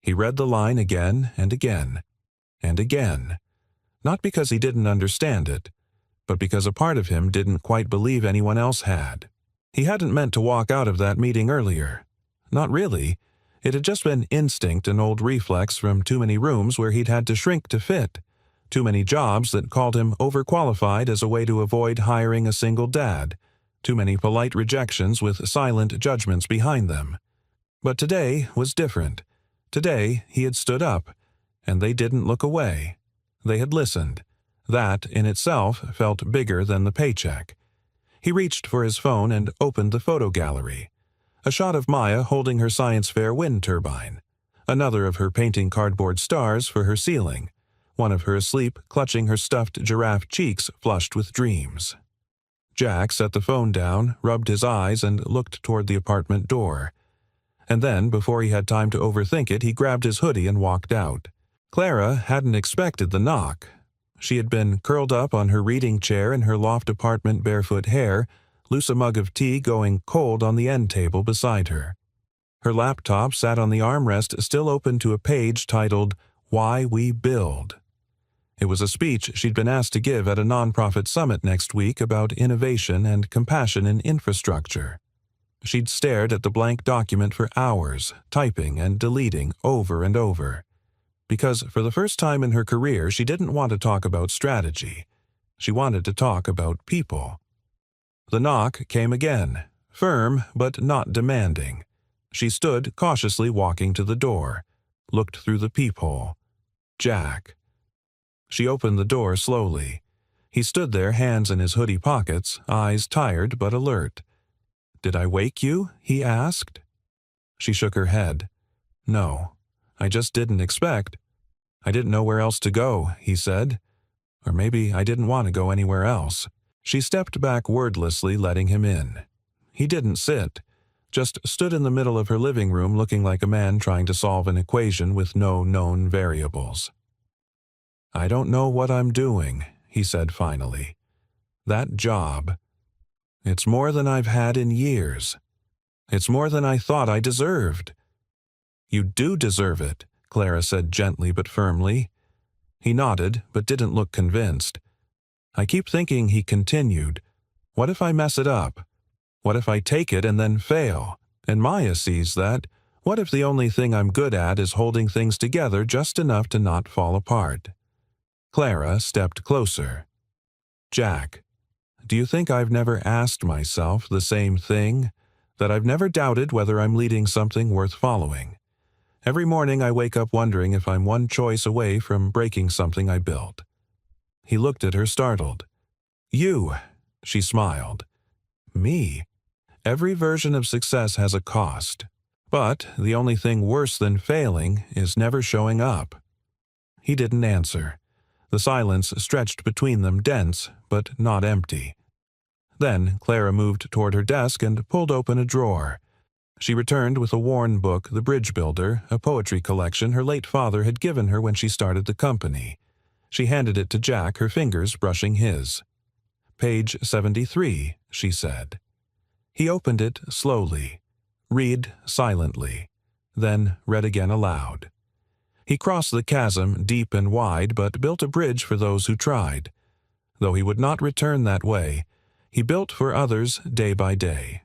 He read the line again and again, and again. Not because he didn't understand it, but because a part of him didn't quite believe anyone else had. He hadn't meant to walk out of that meeting earlier. Not really. It had just been instinct, an old reflex from too many rooms where he'd had to shrink to fit. Too many jobs that called him overqualified as a way to avoid hiring a single dad. Too many polite rejections with silent judgments behind them. But today was different. Today he had stood up, and they didn't look away. They had listened. That, in itself, felt bigger than the paycheck. He reached for his phone and opened the photo gallery. A shot of Maya holding her science fair wind turbine. Another of her painting cardboard stars for her ceiling. One of her asleep, clutching her stuffed giraffe cheeks flushed with dreams. Jack set the phone down, rubbed his eyes, and looked toward the apartment door. And then, before he had time to overthink it, he grabbed his hoodie and walked out. Clara hadn't expected the knock. She had been curled up on her reading chair in her loft apartment, barefoot hair, loose a mug of tea going cold on the end table beside her. Her laptop sat on the armrest, still open to a page titled, "Why We Build." It was a speech she'd been asked to give at a nonprofit summit next week about innovation and compassion in infrastructure. She'd stared at the blank document for hours, typing and deleting over and over. Because for the first time in her career, she didn't want to talk about strategy. She wanted to talk about people. The knock came again, firm but not demanding. She stood cautiously walking to the door, looked through the peephole. Jack. She opened the door slowly. He stood there, hands in his hoodie pockets, eyes tired but alert. "Did I wake you?" he asked. She shook her head. "No, I just didn't expect. I didn't know where else to go," he said. "Or maybe I didn't want to go anywhere else." She stepped back wordlessly, letting him in. He didn't sit, just stood in the middle of her living room looking like a man trying to solve an equation with no known variables. "I don't know what I'm doing," he said finally. "That job. It's more than I've had in years. It's more than I thought I deserved." "You do deserve it," Clara said gently but firmly. He nodded, but didn't look convinced. "I keep thinking," he continued, "what if I mess it up? What if I take it and then fail? And Maya sees that. What if the only thing I'm good at is holding things together just enough to not fall apart?" Clara stepped closer. "Jack, do you think I've never asked myself the same thing? That I've never doubted whether I'm leading something worth following? Every morning I wake up wondering if I'm one choice away from breaking something I built." He looked at her, startled. "You," she smiled. "Me? Every version of success has a cost. But the only thing worse than failing is never showing up." He didn't answer. The silence stretched between them, dense but not empty. Then Clara moved toward her desk and pulled open a drawer. She returned with a worn book, The Bridge Builder, a poetry collection her late father had given her when she started the company. She handed it to Jack, her fingers brushing his. "Page 73, she said. He opened it slowly, read silently, then read again aloud. He crossed the chasm deep and wide, but built a bridge for those who tried. Though he would not return that way, he built for others day by day.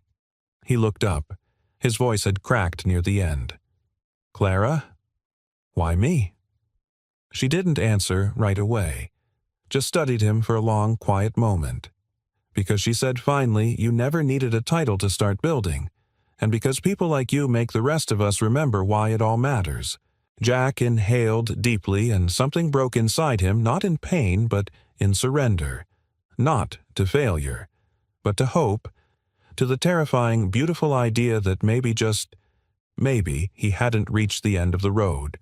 He looked up. His voice had cracked near the end. "Clara? Why me?" She didn't answer right away, just studied him for a long, quiet moment. "Because," she said finally, "you never needed a title to start building, and because people like you make the rest of us remember why it all matters." Jack inhaled deeply, and something broke inside him, not in pain, but in surrender. Not to failure, but to hope, to the terrifying, beautiful idea that maybe, just maybe, he hadn't reached the end of the road,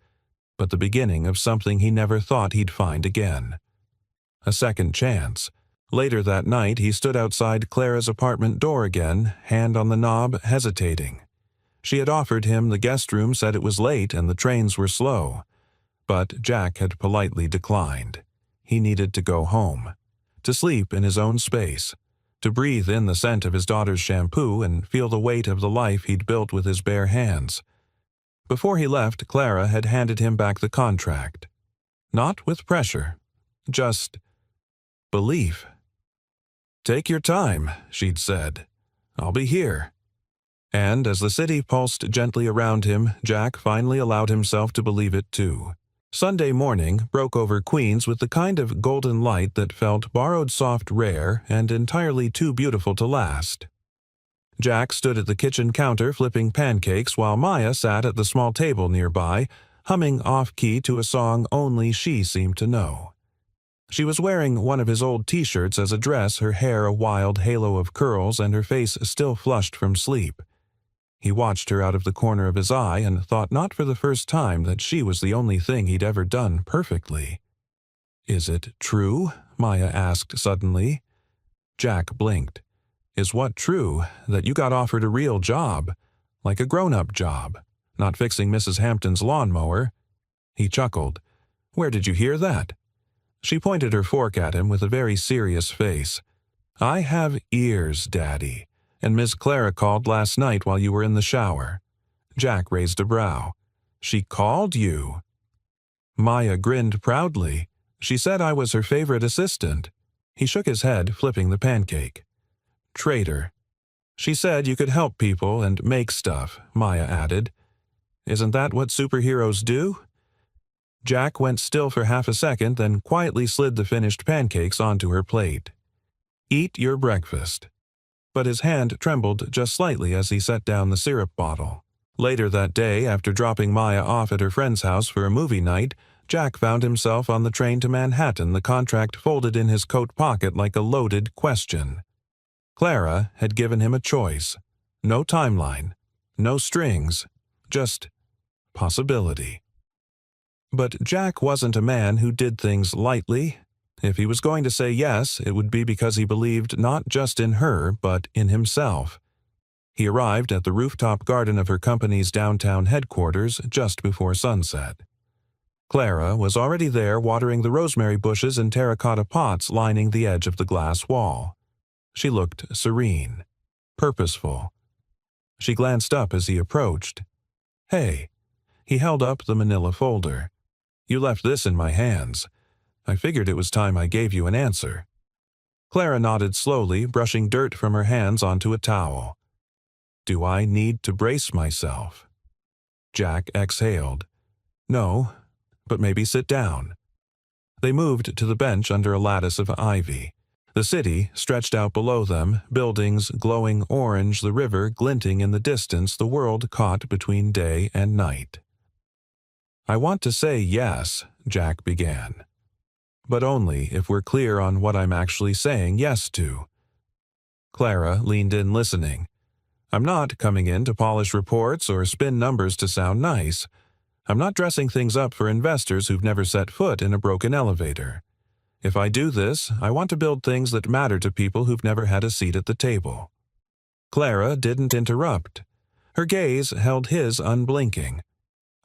but the beginning of something he never thought he'd find again. A second chance. Later that night, he stood outside Clara's apartment door again, hand on the knob, hesitating. She had offered him the guest room, said it was late and the trains were slow. But Jack had politely declined. He needed to go home, to sleep in his own space, to breathe in the scent of his daughter's shampoo and feel the weight of the life he'd built with his bare hands. Before he left, Clara had handed him back the contract. Not with pressure, just belief. "Take your time," she'd said. "I'll be here." And as the city pulsed gently around him, Jack finally allowed himself to believe it too. Sunday morning broke over Queens with the kind of golden light that felt borrowed, soft, rare, and entirely too beautiful to last. Jack stood at the kitchen counter flipping pancakes while Maya sat at the small table nearby, humming off-key to a song only she seemed to know. She was wearing one of his old T-shirts as a dress, her hair a wild halo of curls and her face still flushed from sleep. He watched her out of the corner of his eye and thought not for the first time that she was the only thing he'd ever done perfectly. "Is it true?" Maya asked suddenly. Jack blinked. "Is what true? That you got offered a real job? Like a grown-up job? Not fixing Mrs. Hampton's lawnmower?" He chuckled. "Where did you hear that?" She pointed her fork at him with a very serious face. "I have ears, Daddy, and Miss Clara called last night while you were in the shower." Jack raised a brow. "She called you?" Maya grinned proudly. "She said I was her favorite assistant." He shook his head, flipping the pancake. "Traitor." She said you could help people and make stuff, Maya added. Isn't that what superheroes do? Jack went still for half a second, then quietly slid the finished pancakes onto her plate. Eat your breakfast. But his hand trembled just slightly as he set down the syrup bottle. Later that day, after dropping Maya off at her friend's house for a movie night, Jack found himself on the train to Manhattan, the contract folded in his coat pocket like a loaded question. Clara had given him a choice. No timeline, no strings, just possibility. But Jack wasn't a man who did things lightly. If he was going to say yes, it would be because he believed not just in her, but in himself. He arrived at the rooftop garden of her company's downtown headquarters just before sunset. Clara was already there watering the rosemary bushes in terracotta pots lining the edge of the glass wall. She looked serene, purposeful. She glanced up as he approached. Hey, he held up the manila folder. You left this in my hands. I figured it was time I gave you an answer. Clara nodded slowly, brushing dirt from her hands onto a towel. Do I need to brace myself? Jack exhaled. No, but maybe sit down. They moved to the bench under a lattice of ivy. The city stretched out below them, buildings glowing orange, the river glinting in the distance, the world caught between day and night. I want to say yes, Jack began. But only if we're clear on what I'm actually saying yes to. Clara leaned in listening. I'm not coming in to polish reports or spin numbers to sound nice. I'm not dressing things up for investors who've never set foot in a broken elevator. If I do this, I want to build things that matter to people who've never had a seat at the table. Clara didn't interrupt. Her gaze held his unblinking.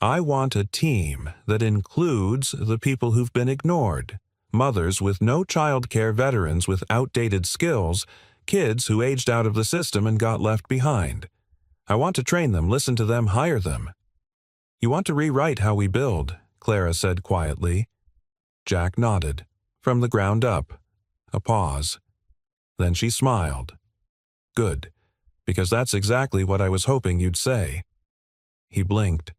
I want a team that includes the people who've been ignored, mothers with no childcare, veterans with outdated skills, kids who aged out of the system and got left behind. I want to train them, listen to them, hire them. You want to rewrite how we build, Clara said quietly. Jack nodded. From the ground up. A pause. Then she smiled. Good, because that's exactly what I was hoping you'd say. He blinked.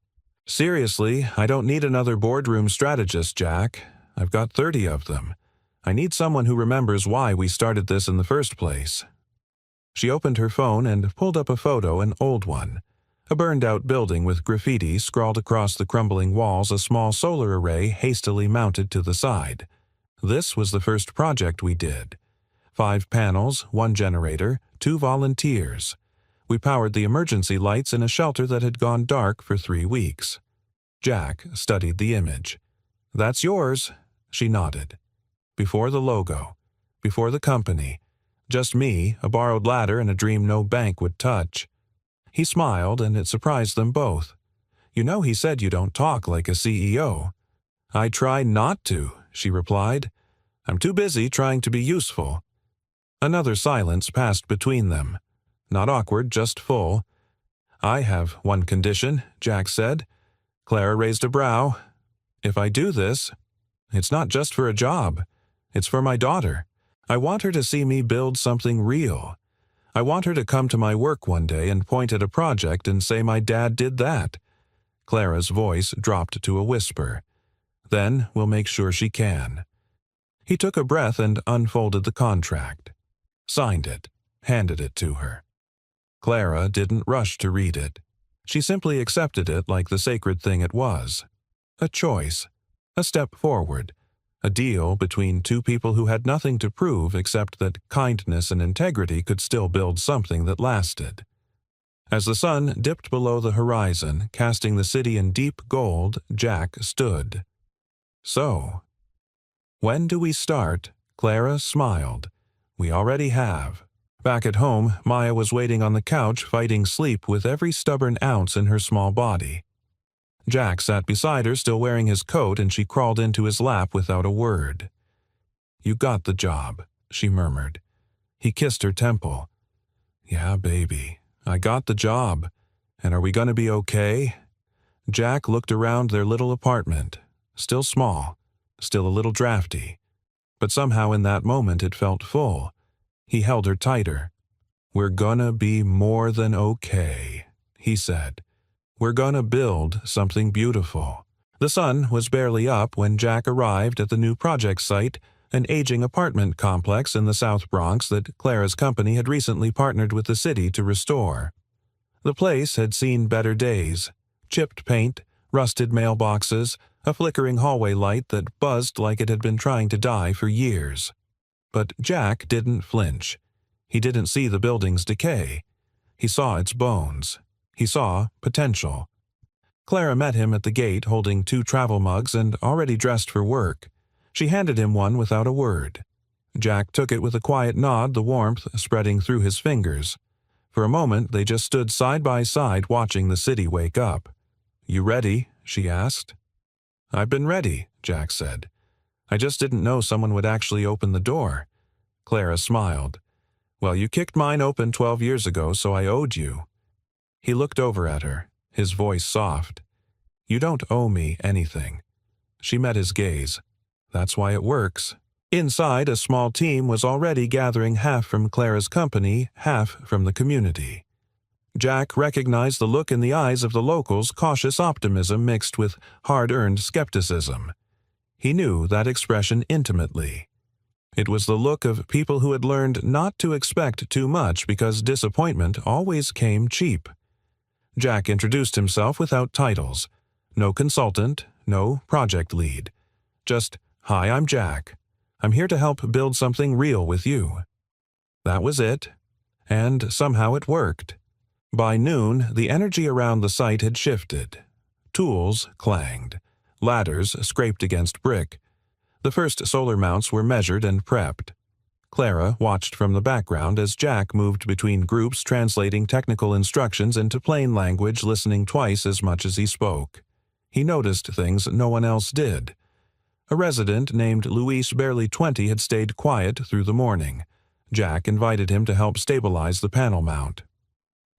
Seriously, I don't need another boardroom strategist, Jack. I've got 30 of them. I need someone who remembers why we started this in the first place. She opened her phone and pulled up a photo, an old one. A burned-out building with graffiti scrawled across the crumbling walls, a small solar array hastily mounted to the side. This was the first project we did. 5 panels, 1 generator, 2 volunteers. We powered the emergency lights in a shelter that had gone dark for 3 weeks. Jack studied the image. That's yours, she nodded. Before the logo. Before the company. Just me, a borrowed ladder, and a dream no bank would touch. He smiled, and it surprised them both. You know, he said you don't talk like a CEO. I try not to, she replied. I'm too busy trying to be useful. Another silence passed between them. Not awkward, just full. I have one condition, Jack said. Clara raised a brow. If I do this, it's not just for a job. It's for my daughter. I want her to see me build something real. I want her to come to my work one day and point at a project and say my dad did that. Clara's voice dropped to a whisper. Then we'll make sure she can. He took a breath and unfolded the contract. Signed it, handed it to her. Clara didn't rush to read it. She simply accepted it like the sacred thing it was. A choice. A step forward. A deal between 2 people who had nothing to prove except that kindness and integrity could still build something that lasted. As the sun dipped below the horizon, casting the city in deep gold, Jack stood. So, when do we start? Clara smiled. We already have. Back at home, Maya was waiting on the couch, fighting sleep with every stubborn ounce in her small body. Jack sat beside her, still wearing his coat, and she crawled into his lap without a word. You got the job, she murmured. He kissed her temple. Yeah, baby, I got the job. And are we going to be okay? Jack looked around their little apartment. Still small, still a little drafty. But somehow in that moment it felt full. He held her tighter. "We're gonna be more than okay," he said. "We're gonna build something beautiful." The sun was barely up when Jack arrived at the new project site, an aging apartment complex in the South Bronx that Clara's company had recently partnered with the city to restore. The place had seen better days: chipped paint, rusted mailboxes, a flickering hallway light that buzzed like it had been trying to die for years. But Jack didn't flinch. He didn't see the building's decay. He saw its bones. He saw potential. Clara met him at the gate holding 2 travel mugs and already dressed for work. She handed him one without a word. Jack took it with a quiet nod, the warmth spreading through his fingers. For a moment they just stood side by side watching the city wake up. "You ready?" she asked. "I've been ready," Jack said. "I just didn't know someone would actually open the door." Clara smiled. "Well, you kicked mine open 12 years ago, so I owed you." He looked over at her, his voice soft. "You don't owe me anything." She met his gaze. "That's why it works." Inside, a small team was already gathering, half from Clara's company, half from the community. Jack recognized the look in the eyes of the locals, cautious optimism mixed with hard-earned skepticism. He knew that expression intimately. It was the look of people who had learned not to expect too much because disappointment always came cheap. Jack introduced himself without titles. No consultant, no project lead. Just, "Hi, I'm Jack. I'm here to help build something real with you." That was it. And somehow it worked. By noon, the energy around the site had shifted. Tools clanged. Ladders scraped against brick. The first solar mounts were measured and prepped. Clara watched from the background as Jack moved between groups, translating technical instructions into plain language, listening twice as much as he spoke. He noticed things no one else did. A resident named Luis, barely 20, had stayed quiet through the morning. Jack invited him to help stabilize the panel mount.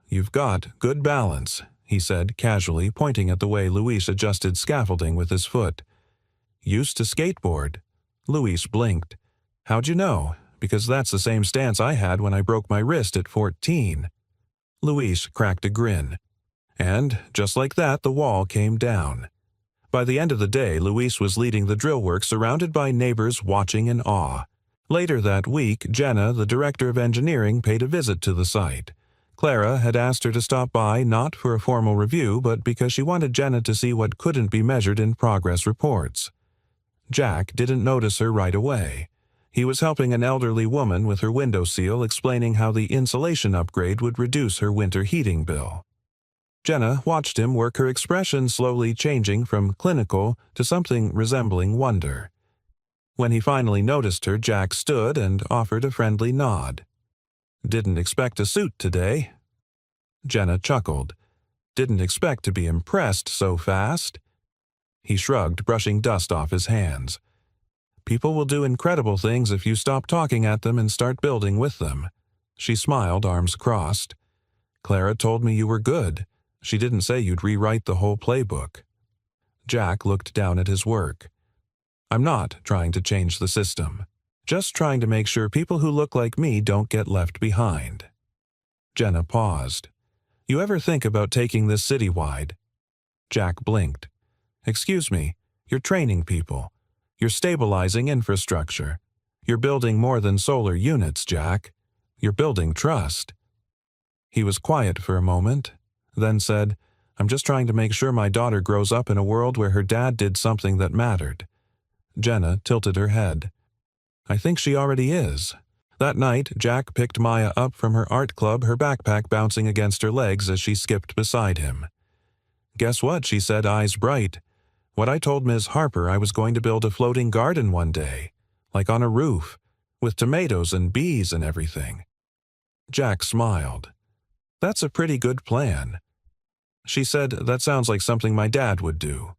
"You've got good balance," he said casually, pointing at the way Luis adjusted scaffolding with his foot. "Used to skateboard." Luis blinked. "How'd you know?" "Because that's the same stance I had when I broke my wrist at 14. Luis cracked a grin. And, just like that, the wall came down. By the end of the day, Luis was leading the drill work, surrounded by neighbors watching in awe. Later that week, Jenna, the director of engineering, paid a visit to the site. Clara had asked her to stop by not for a formal review, but because she wanted Jenna to see what couldn't be measured in progress reports. Jack didn't notice her right away. He was helping an elderly woman with her window seal, explaining how the insulation upgrade would reduce her winter heating bill. Jenna watched him work, her expression slowly changing from clinical to something resembling wonder. When he finally noticed her, Jack stood and offered a friendly nod. "Didn't expect a suit today." Jenna chuckled. "Didn't expect to be impressed so fast." He shrugged, brushing dust off his hands. "People will do incredible things if you stop talking at them and start building with them." She smiled, arms crossed. "Clara told me you were good. She didn't say you'd rewrite the whole playbook." Jack looked down at his work. "I'm not trying to change the system. Just trying to make sure people who look like me don't get left behind." Jenna paused. "You ever think about taking this citywide?" Jack blinked. "Excuse me, you're training people. You're stabilizing infrastructure. You're building more than solar units, Jack. You're building trust." He was quiet for a moment, then said, "I'm just trying to make sure my daughter grows up in a world where her dad did something that mattered." Jenna tilted her head. "I think she already is." That night, Jack picked Maya up from her art club, her backpack bouncing against her legs as she skipped beside him. "Guess what?" she said, eyes bright. "What I told Ms. Harper I was going to build a floating garden one day, like on a roof, with tomatoes and bees and everything." Jack smiled. "That's a pretty good plan." She said, "That sounds like something my dad would do."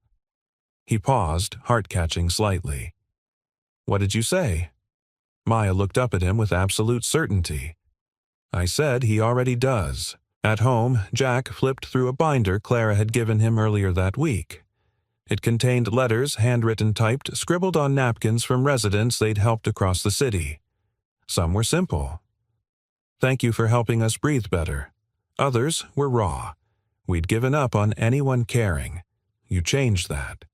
He paused, heart catching slightly. "What did you say?" Maya looked up at him with absolute certainty. "I said he already does." At home, Jack flipped through a binder Clara had given him earlier that week. It contained letters, handwritten, typed, scribbled on napkins from residents they'd helped across the city. Some were simple. Thank you for helping us breathe better. Others were raw. We'd given up on anyone caring. You changed that.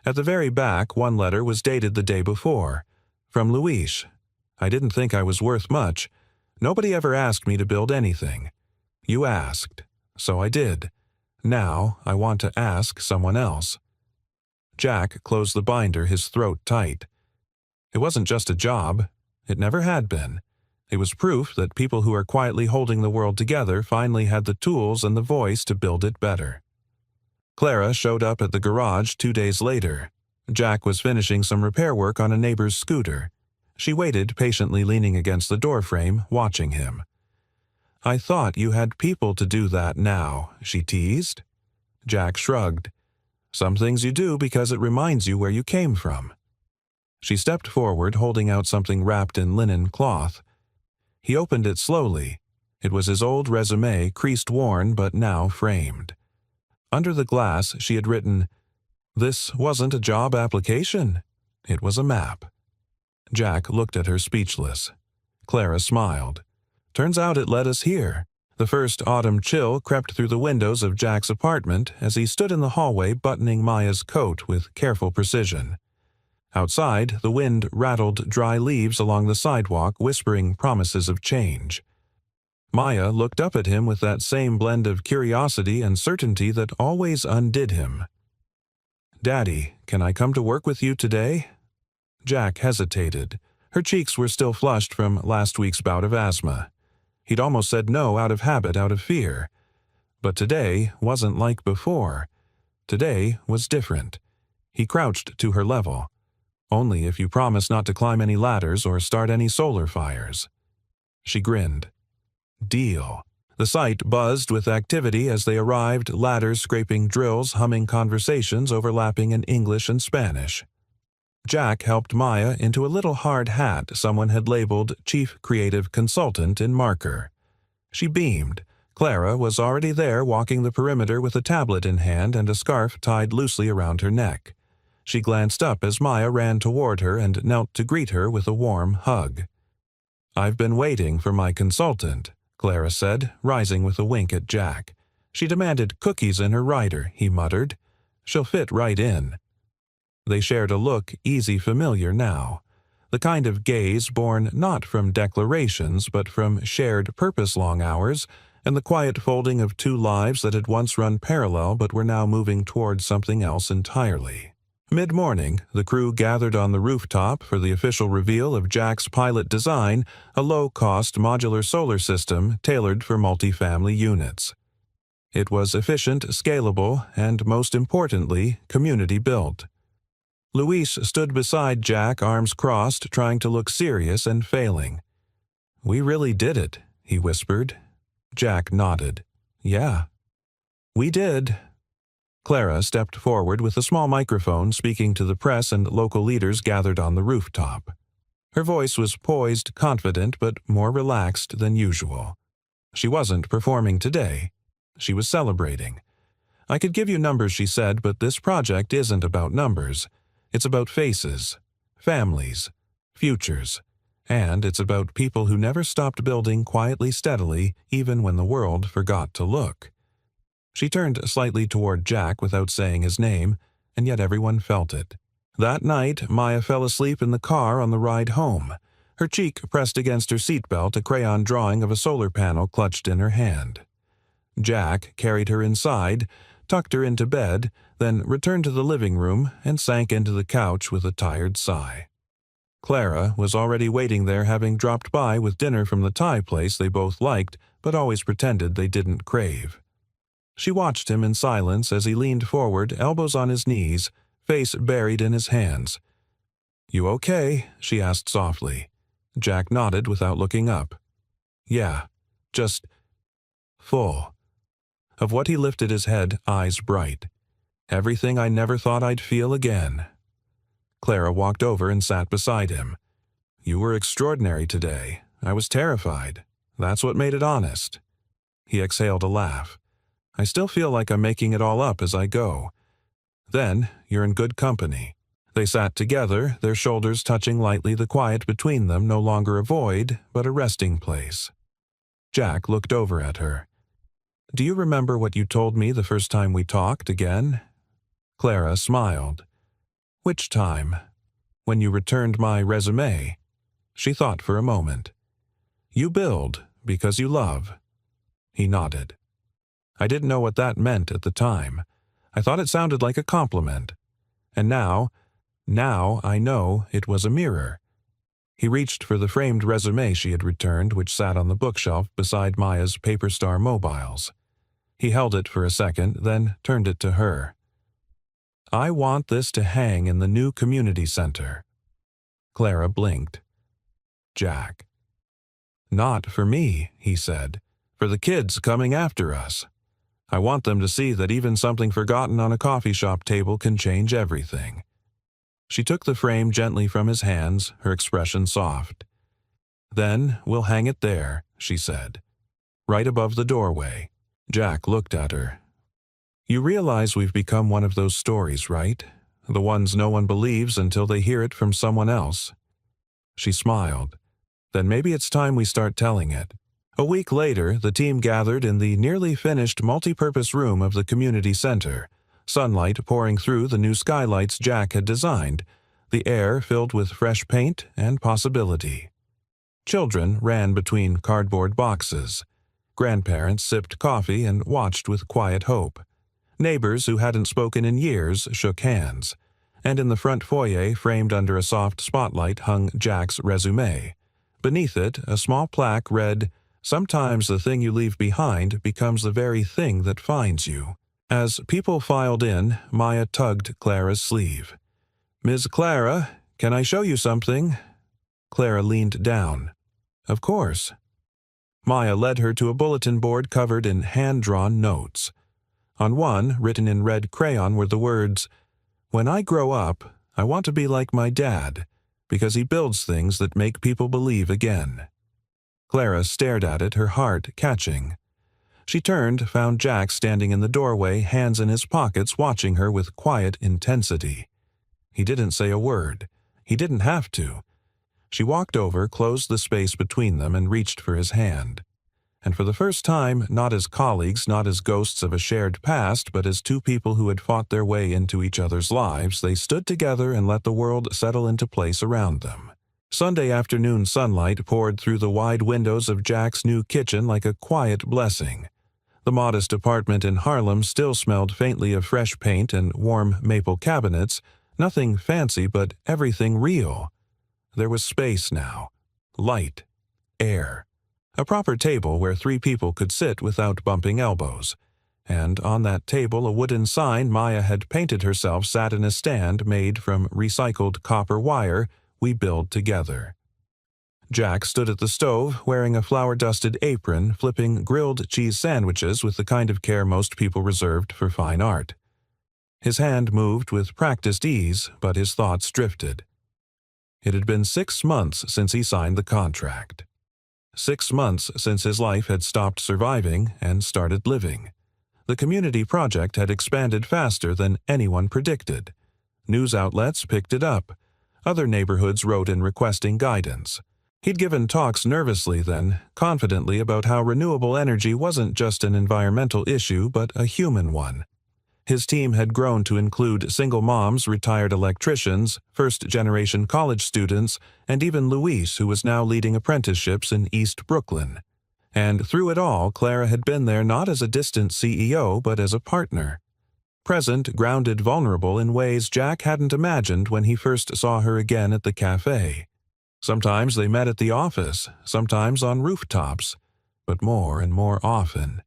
At the very back, one letter was dated the day before. From Luis. I didn't think I was worth much. Nobody ever asked me to build anything. You asked, so I did. Now I want to ask someone else. Jack closed the binder, his throat tight. It wasn't just a job. It never had been. It was proof that people who are quietly holding the world together finally had the tools and the voice to build it better. Clara showed up at the garage 2 days later. Jack was finishing some repair work on a neighbor's scooter. She waited, patiently leaning against the doorframe, watching him. I thought you had people to do that now, she teased. Jack shrugged. Some things you do because it reminds you where you came from. She stepped forward, holding out something wrapped in linen cloth. He opened it slowly. It was his old resume, creased-worn but now framed. Under the glass, she had written, "This wasn't a job application. It was a map." Jack looked at her speechless. Clara smiled. Turns out it led us here. The first autumn chill crept through the windows of Jack's apartment as he stood in the hallway buttoning Maya's coat with careful precision. Outside, the wind rattled dry leaves along the sidewalk, whispering promises of change. Maya looked up at him with that same blend of curiosity and certainty that always undid him. "Daddy, can I come to work with you today?" Jack hesitated. Her cheeks were still flushed from last week's bout of asthma. He'd almost said no out of habit, out of fear. But today wasn't like before. Today was different. He crouched to her level. "Only if you promise not to climb any ladders or start any solar fires." She grinned. Deal. The site buzzed with activity as they arrived, ladders scraping drills, humming conversations overlapping in English and Spanish. Jack helped Maya into a little hard hat someone had labeled Chief Creative Consultant in marker. She beamed. Clara was already there, walking the perimeter with a tablet in hand and a scarf tied loosely around her neck. She glanced up as Maya ran toward her and knelt to greet her with a warm hug. "I've been waiting for my consultant," Clara said, rising with a wink at Jack. "She demanded cookies in her rider," he muttered. "She'll fit right in." They shared a look easy familiar now, the kind of gaze born not from declarations but from shared purpose-long hours and the quiet folding of two lives that had once run parallel but were now moving toward something else entirely. Mid-morning, the crew gathered on the rooftop for the official reveal of Jack's pilot design, a low-cost modular solar system tailored for multifamily units. It was efficient, scalable, and most importantly, community-built. Luis stood beside Jack, arms crossed, trying to look serious and failing. "We really did it," he whispered. Jack nodded. "Yeah." "We did." Clara stepped forward with a small microphone, speaking to the press and local leaders gathered on the rooftop. Her voice was poised, confident, but more relaxed than usual. She wasn't performing today. She was celebrating. "I could give you numbers," she said, "but this project isn't about numbers. It's about faces, families, futures, and it's about people who never stopped building quietly, steadily, even when the world forgot to look." She turned slightly toward Jack without saying his name, and yet everyone felt it. That night, Maya fell asleep in the car on the ride home. Her cheek pressed against her seatbelt, a crayon drawing of a solar panel clutched in her hand. Jack carried her inside, tucked her into bed, then returned to the living room and sank into the couch with a tired sigh. Clara was already waiting there, having dropped by with dinner from the Thai place they both liked but always pretended they didn't crave. She watched him in silence as he leaned forward, elbows on his knees, face buried in his hands. "You okay?" she asked softly. Jack nodded without looking up. "Yeah, just full." Of what he lifted his head, eyes bright. "Everything I never thought I'd feel again." Clara walked over and sat beside him. "You were extraordinary today. I was terrified. That's what made it honest." He exhaled a laugh. "I still feel like I'm making it all up as I go." "Then you're in good company." They sat together, their shoulders touching lightly, the quiet between them no longer a void, but a resting place. Jack looked over at her. "Do you remember what you told me the first time we talked again?" Clara smiled. "Which time?" "When you returned my resume." She thought for a moment. "You build because you love." He nodded. "I didn't know what that meant at the time. I thought it sounded like a compliment. And now I know it was a mirror." He reached for the framed resume she had returned, which sat on the bookshelf beside Maya's Paper Star mobiles. He held it for a second, then turned it to her. "I want this to hang in the new community center." Clara blinked. "Jack." "Not for me," he said. "For the kids coming after us. I want them to see that even something forgotten on a coffee shop table can change everything." She took the frame gently from his hands, her expression soft. "Then we'll hang it there," she said, "right above the doorway." Jack looked at her. "You realize we've become one of those stories, right? The ones no one believes until they hear it from someone else." She smiled. "Then maybe it's time we start telling it." A week later, the team gathered in the nearly finished multi-purpose room of the community center, sunlight pouring through the new skylights Jack had designed, the air filled with fresh paint and possibility. Children ran between cardboard boxes. Grandparents sipped coffee and watched with quiet hope. Neighbors who hadn't spoken in years shook hands. And in the front foyer, framed under a soft spotlight, hung Jack's resume. Beneath it, a small plaque read, "Sometimes the thing you leave behind becomes the very thing that finds you." As people filed in, Maya tugged Clara's sleeve. "Ms. Clara, can I show you something?" Clara leaned down. "Of course." Maya led her to a bulletin board covered in hand-drawn notes. On one, written in red crayon, were the words, "When I grow up, I want to be like my dad, because he builds things that make people believe again." Clara stared at it, her heart catching. She turned, found Jack standing in the doorway, hands in his pockets, watching her with quiet intensity. He didn't say a word. He didn't have to. She walked over, closed the space between them, and reached for his hand. And for the first time, not as colleagues, not as ghosts of a shared past, but as two people who had fought their way into each other's lives, they stood together and let the world settle into place around them. Sunday afternoon sunlight poured through the wide windows of Jack's new kitchen like a quiet blessing. The modest apartment in Harlem still smelled faintly of fresh paint and warm maple cabinets, nothing fancy but everything real. There was space now, light, air, a proper table where 3 people could sit without bumping elbows, and on that table a wooden sign Maya had painted herself sat in a stand made from recycled copper wire, "We build together." Jack stood at the stove, wearing a flour-dusted apron, flipping grilled cheese sandwiches with the kind of care most people reserved for fine art. His hand moved with practiced ease, but his thoughts drifted. It had been 6 months since he signed the contract. 6 months since his life had stopped surviving and started living. The community project had expanded faster than anyone predicted. News outlets picked it up. Other neighborhoods wrote in requesting guidance. He'd given talks nervously then, confidently about how renewable energy wasn't just an environmental issue but a human one. His team had grown to include single moms, retired electricians, first-generation college students, and even Luis, who was now leading apprenticeships in East Brooklyn. And through it all, Clara had been there not as a distant CEO but as a partner. Present, grounded, vulnerable in ways Jack hadn't imagined when he first saw her again at the cafe. Sometimes they met at the office, sometimes on rooftops, but more and more often,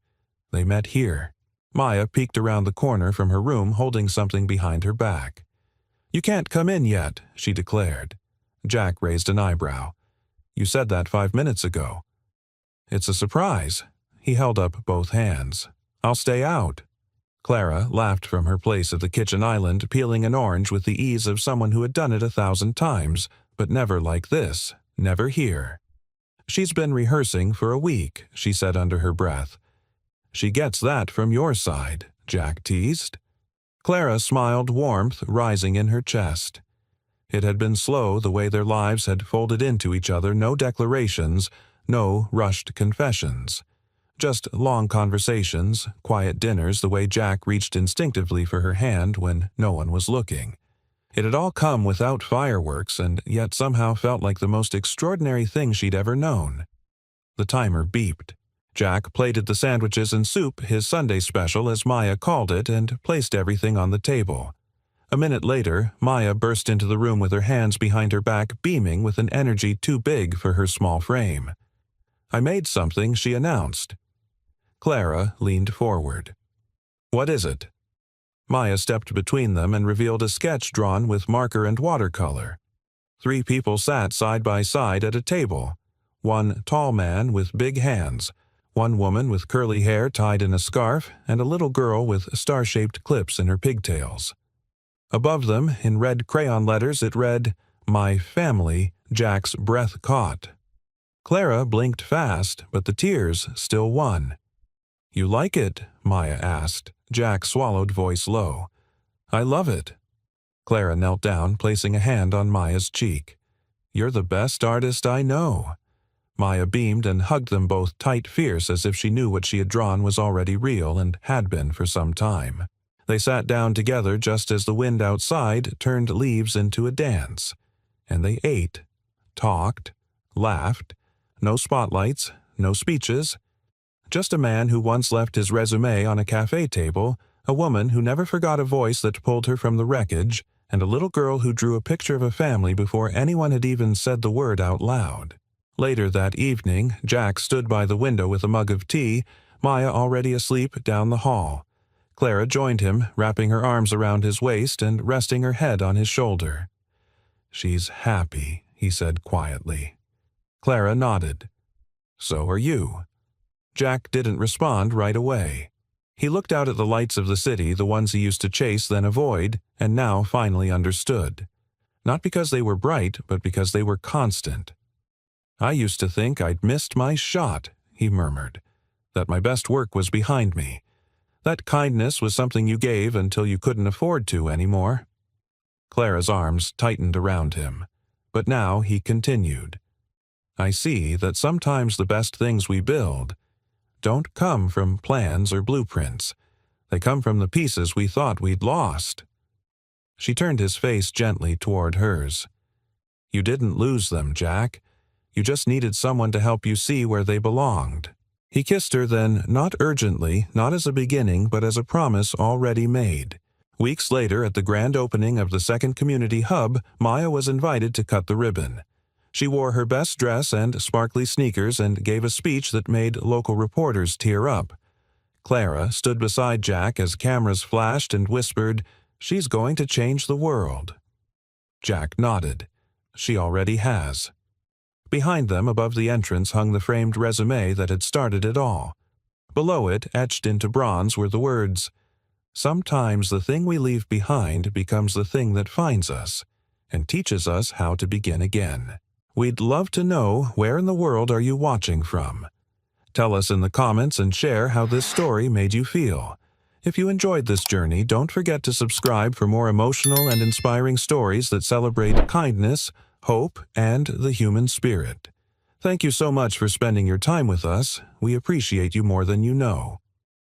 they met here. Maya peeked around the corner from her room, holding something behind her back. "You can't come in yet," she declared. Jack raised an eyebrow. "You said that 5 minutes ago." "It's a surprise." He held up both hands. "I'll stay out." Clara laughed from her place at the kitchen island, peeling an orange with the ease of someone who had done it 1,000 times, but never like this, never here. "She's been rehearsing for a week," she said under her breath. "She gets that from your side," Jack teased. Clara smiled, warmth rising in her chest. It had been slow the way their lives had folded into each other, no declarations, No rushed confessions. Just long conversations, quiet dinners the way Jack reached instinctively for her hand when no one was looking. It had all come without fireworks and yet somehow felt like the most extraordinary thing she'd ever known. The timer beeped. Jack plated the sandwiches and soup, his Sunday special as Maya called it, and placed everything on the table. A minute later, Maya burst into the room with her hands behind her back, beaming with an energy too big for her small frame. "I made something," she announced. Clara leaned forward. "What is it?" Maya stepped between them and revealed a sketch drawn with marker and watercolor. 3 people sat side by side at a table. One tall man with big hands, one woman with curly hair tied in a scarf, and a little girl with star-shaped clips in her pigtails. Above them, in red crayon letters, it read, "My family, Jack's breath caught." Clara blinked fast, but the tears still won. "You like it?" Maya asked. Jack swallowed, voice low. "I love it." Clara knelt down, placing a hand on Maya's cheek. "You're the best artist I know." Maya beamed and hugged them both tight, fierce, as if she knew what she had drawn was already real and had been for some time. They sat down together just as the wind outside turned leaves into a dance. And they ate, talked, laughed. No spotlights, no speeches. Just a man who once left his resume on a cafe table, a woman who never forgot a voice that pulled her from the wreckage, and a little girl who drew a picture of a family before anyone had even said the word out loud. Later that evening, Jack stood by the window with a mug of tea, Maya already asleep down the hall. Clara joined him, wrapping her arms around his waist and resting her head on his shoulder. "She's happy," he said quietly. Clara nodded. "So are you." Jack didn't respond right away. He looked out at the lights of the city, the ones he used to chase then avoid, and now finally understood. Not because they were bright, but because they were constant. "I used to think I'd missed my shot," he murmured, "that my best work was behind me. That kindness was something you gave until you couldn't afford to anymore." Clara's arms tightened around him. But now he continued. "I see that sometimes the best things we build don't come from plans or blueprints. They come from the pieces we thought we'd lost." She turned his face gently toward hers. "You didn't lose them, Jack. You just needed someone to help you see where they belonged." He kissed her then, not urgently, not as a beginning, but as a promise already made. Weeks later, at the grand opening of the second community hub, Maya was invited to cut the ribbon. She wore her best dress and sparkly sneakers and gave a speech that made local reporters tear up. Clara stood beside Jack as cameras flashed and whispered, "She's going to change the world." Jack nodded. "She already has." Behind them, above the entrance, hung the framed resume that had started it all. Below it, etched into bronze, were the words, "Sometimes the thing we leave behind becomes the thing that finds us and teaches us how to begin again." We'd love to know, where in the world are you watching from? Tell us in the comments and share how this story made you feel. If you enjoyed this journey, don't forget to subscribe for more emotional and inspiring stories that celebrate kindness, hope, and the human spirit. Thank you so much for spending your time with us. We appreciate you more than you know.